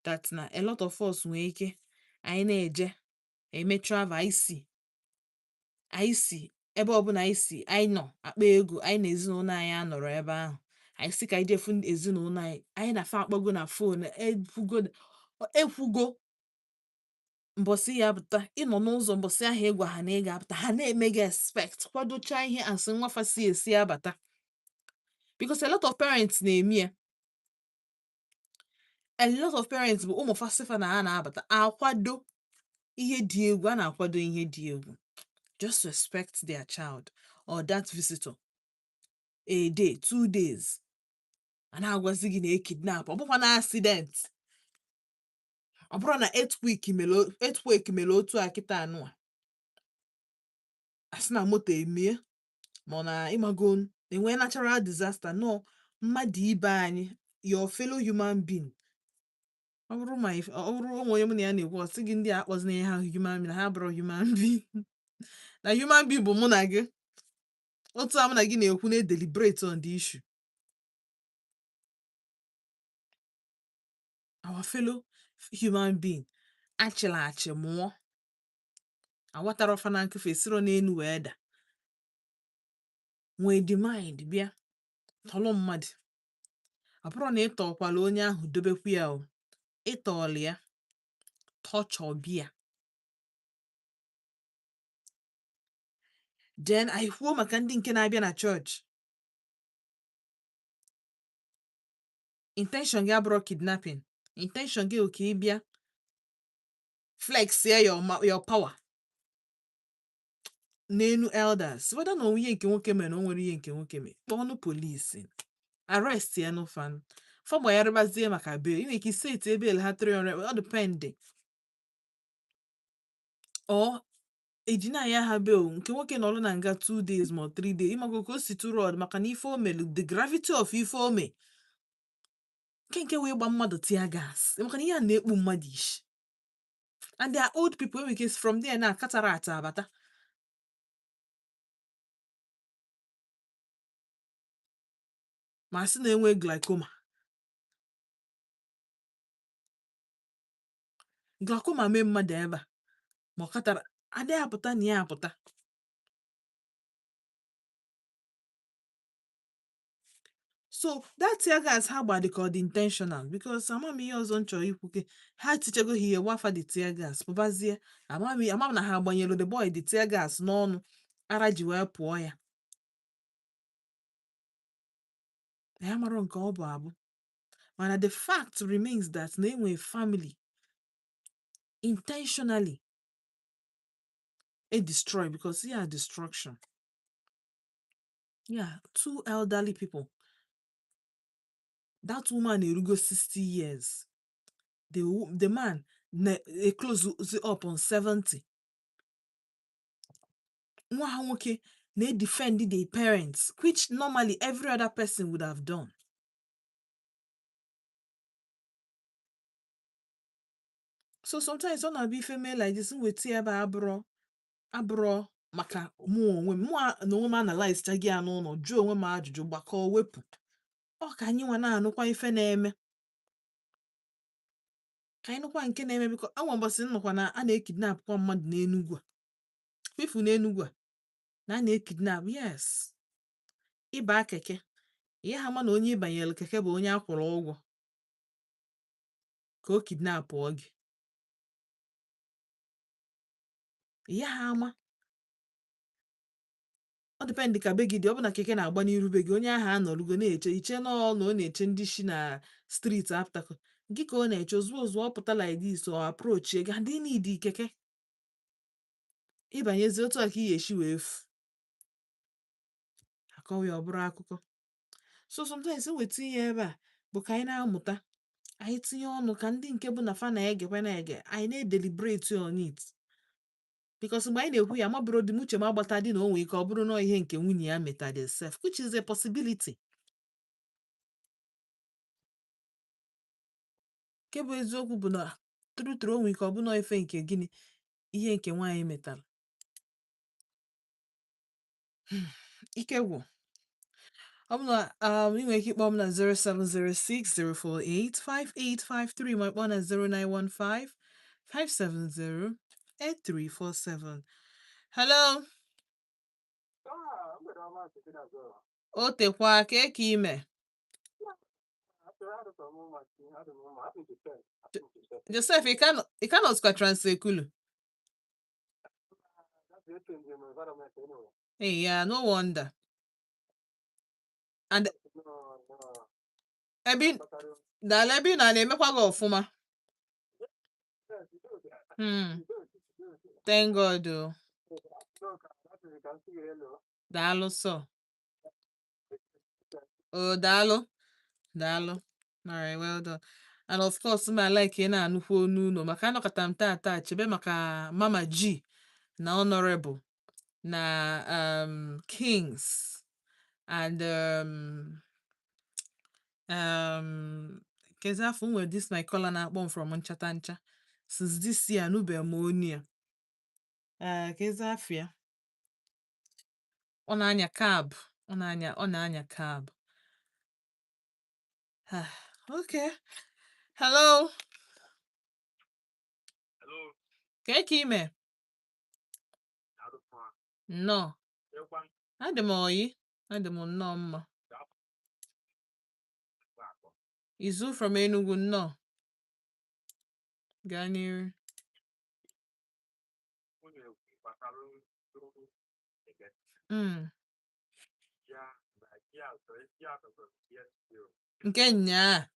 that na a lot of us nwee ike anyị na-eje eme travel anyị si ebe ọbụla anyị nọ akpa ego anyị na ezinụlọ anyị anọrọ ebe ahụ anyị si ka anyị jefu ezinụlọ anyị na-afa akpago na fon ekwugo mbọsị ya pụta ịnọ n'ụzọ mbọsị ahụ ịgwa ha na ị ga-apụta ha na-eme gị expect kwadocha ihe asị nwafa si esi abata because a lot of parents na-eme ya a lot of parents bụ ụmụ fasifa na ha na-abata akwado ihe dị egwu a na-akwado ihe dị egwu just to expect their child or that visitor a day 2 days a na-agwazi gị na ekidnap, ọ bụkwa na accident, ọ bụrụ na earthquake mere otu a kịta anụa, asị na moto emie ma ọ na ịmago enwee natural disaster, no, mmadụ ibe anyị, your fellow human being. Ọ bụrụ onye mụ na ya na-ekwu, ọ sị gị ndị a akpọzina ihe ha human being, ha bụrụ human being. Na human being bụ mụ na gị, otu a mụ na gị na-ekwu na-deliberate on the issue. Our fellow human being achịla achị mụọ, awatara ọfa na nkịfa esiro n'enu wee da, nwee the mind bịa tọlụ mmadụ. Ọ bụrụ na ịtọkwala onye ahụ dobekwu ya, o ịtọọlụ ya tọchọbịa. Then I kwuo maka ndị nke na-abịa na chọọchị, intention gị abụrụ kidnapping, intention gị oke ịbịa flex your power n'enu elders, whether na onwe ihe nke nwoke mere na o nwere ihe nke nwoke mere, kpọọnụ polisi, arrest ya n'ụfan fọgba ya rịbazie maka bail. Ị nwere ike iseti bail ha 300, ọ depende, ọ ejina ya ha bail nke nwoke nọrọ na nga 2 days ma 3 days, ịmago ka o si tụrụ ọdụ maka na ife o mere, the gravity of ife o mee, nke wee gba mmadụ tear gas, maka na ihe a na-ekpu mmadụ ishi, and they are old people. Enwere ike from there na cataract abata, ma sị na enwe glaucoma mee mmadụ ebe a, ma ọ katara adịghị apụta na ya apụta. So that tear gas ha gba dị ka ọ dị intentional, because amam ihe ọzọ m chọrọ ikwuke, ha tichego ha ihe gwafa the tear gas pụbazie, amam na ha gbanyelu the boy the tear gas n'ọnụ, ara ji wee pụọ ya. Ya marụ nke ọ bụ abụ, mana the fact remains that na enwe family intentionally destroy, because yeah, destruction. Yeah, 2 elderly people. That woman erugo 60 years. The man close up on 70. Nwa ha nwoke na-defend the parents, which normally every other person would have done. So sometimes ọ na-abịa ife mee like this, nweta ebe abụrụ maka mụ onwe m na onwe m analyze gị ya n'ụlọ, jụọ onwe m ajụjụ, gbakọọ wepụ, ọ ka anyị nwa na-anụkwa ife na-eme, ka anyị nụkwa nke na-eme, biko anwa mbọsị nnọkwa na a na-ekidnap kwa mmadụ n'Enugwu a, ifu n'Enugwu a na a na-ekidnap. Yes, ịba keke, ihe ha ma na onye ịbanyere keke bụ onye akwụrụ ụgwọ ka o kidnap gị. Ihe ha ama, ọ dịpendị ka be gị dị, ọ bụ na keke na-agba n'iru be gị, onye ahụ anọrugo na-eche iche na ọ na-eche ndị shi na street apụtakọ gị ka ọ na-eche, ozugbo ọ pụta like this ọ approach ga ndị n'idi keke ịbanyezi otu a ka ị ga-eshi wee fu akọwa ya, ọ bụrụ akụkọ. So sometimes weta ihe ebe a bụ ka anyị na-amụta, anyị tinye ọnụ ka ndị nke bụ na fa na-egekwa na-ege, anyị na-edeliberate on it, because mgbe anyị na-ekwu ya mabụrụ dị m uche m agbata dị na o nwere ike ọ bụrụ na ihe nke nwunye ya metara self, which is a possibility. Nke bụ eziokwu bụ na tụrụtụrụ o nwere ike ọ bụ na ife nke gịnị, ihe nke nwaanyị metara. Ike gwụ, ọ bụ na ị nwere ike ịkpọ m na 07060485853 ma ịkpọ na 09155708347. Hello. O tekwa ka ime. Joseph, you cannot translate. Hey, yeah, no wonder. And ebi na-emekwa gị ọfụma. Thank God. Daalụ sọ. Daalụ. Daalụ. Alright, well done. And of course, I like na anụkwu onu unu maka anọkọta m tata chebe maka Mama G na Honorable na Kings and kezi afọ nwere this my caller na-akpọ m from nchata ncha since this year anụbeghị m onu ya. Kezi afọ ya ọ na-anya cab ọ na-anya cab. Okay. Hello. Hello. Ka ime? Nnọọ. Adị m oyi. Adị m nnọọ mma. Izu from Enugu nnọọ. Gaa n'ihu. Nke nnyaa.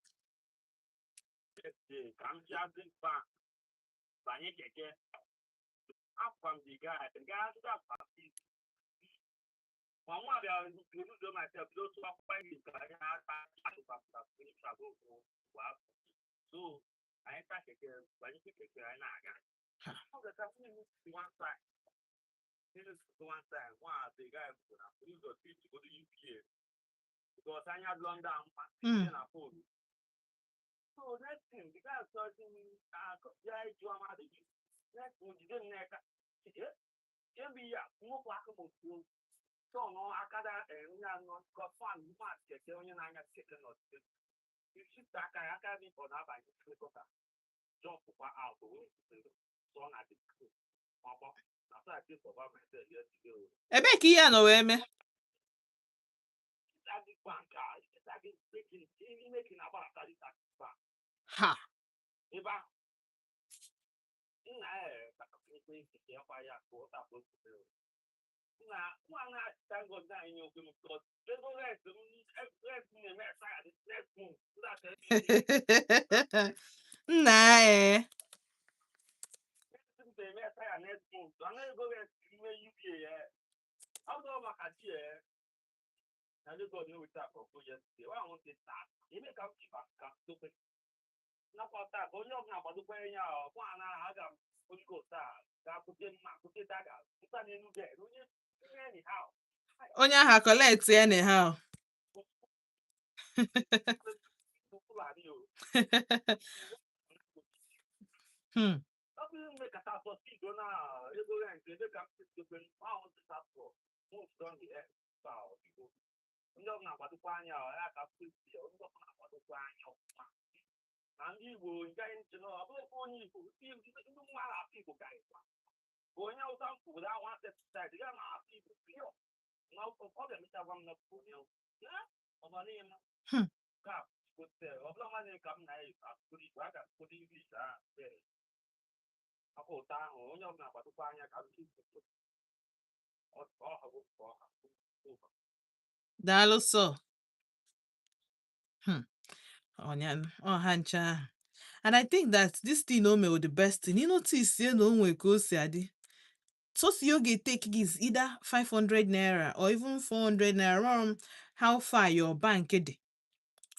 Ebee ka ihe a nọ wee mee? Ha. Nna onye ahụ collect anyhow. Daalụ sọ. Ha ncha ahụ. And I think that this thing o mere the best thing. You notice na onwe ka o si adị. So you get take is either 500 naira or even 400 naira around how far your bank dị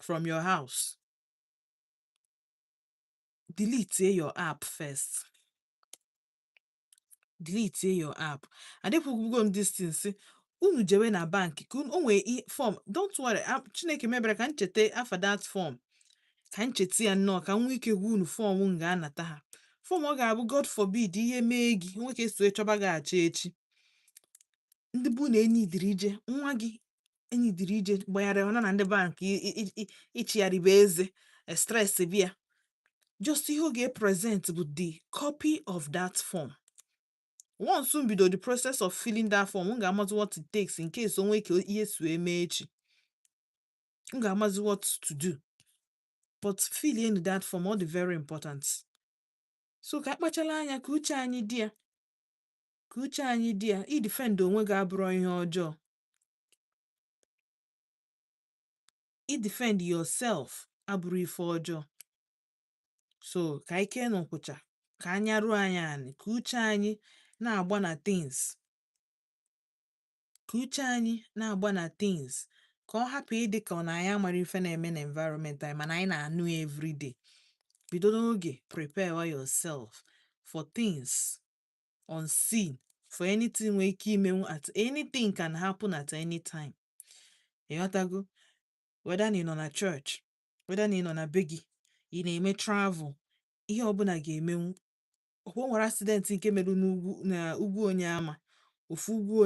from your house. Delete your app first. Delete your app. Adekwugo m this thing say unu jewe na bank ka o nwee form. Don't worry, Chineke mebere ka ncheta after that form. Ka ncheta ya nnọọ ka nwee ike gwa unu form m ga-anata ha. Form ọ ga-abụ God forbid ihe mee gị nwoke so chọba gị achọ echi. Ndị bụ na enidiri ije nwa gị enidiri ije gbanyere na ndị bank ichigharịba eze stress bịa. Just ihe oge present bụ the copy of that form. Once you bido the process of filling that form, m ga-amazi what it takes in case onwe ka ihe so eme echi. M ga-amazi what to do. But filling that form all the very important. So ka akpachala anya ka uche anyị dị ya. Ka uche anyị dị ya, i defend onwe gị abụrụ ihe ọjọọ. I defend yourself abụrụ ife ọjọọ. So ka ike nkwụcha ka anya ruo anyị anị ka uche anyị na-agba na things. Ka uche anyị na-agba na things ka ọ hapụ ịdị ka ọ na anyị amara ife na-eme na environment anyị mana anyị na-anụ ya everyday. Bido n'oge prepare yourself for things unseen, for anything nwere ike imenwu at anything can happen at any time. Ịghọtago? Whether na ị nọ na church, whether na ị nọ na be gị, ị na-eme travel, ihe ọbụla ga-emenwu. Ọkwa o nwere accident nke mere na ugwu onye ama, ofu ugwu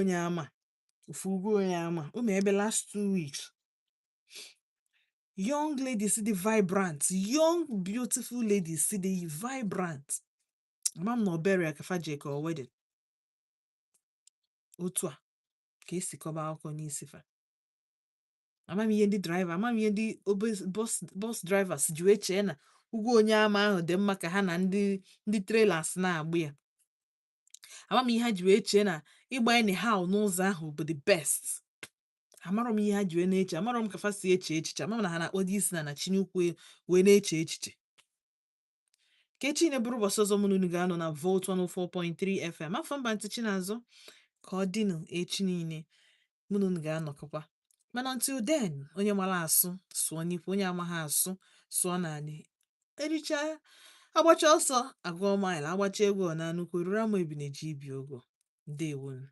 onye ama o mee ebe last 2 weeks. Young ladies dị vibrant, young beautiful ladies dị vibrant. Ama m na obere ka faje ka o wedding. Otu a ka esi kọba akụkọ n'isi fa. Ama m ihe ndị driver, ama m ihe ndị bus drivers ji wee chee na ugwu onye ama ahụ dị mma ka ha na ndị trailers na-agba ya. Ama m ihe ha ji wee chee na ịgba anyhow n'ụzọ ahụ bụ the best. Amarọ m ihe ha ji wee na-eche, amarọ m ka fa si eche echiche, ama m na ha na-akpọdo isi na Chinukwu wee na-eche echiche. Ka echi na-eburu ụbọchị ọzọ mụ na unu ga-anọ na Volt 104.3 FM. Afọ mba ntị Chinazọ ka ọ dịnụ echi niile mụ na unu ga-anọkọkwa. Mana until then, onye mara asụ sụọ n'ikwu, onye amaghị asụ sụọ n'anị. Ericha agbacha ọsọ agụọ mile, agbacha egwu ọ na nnukwu ruru ama ebineji ibi ogo. Ndewonu.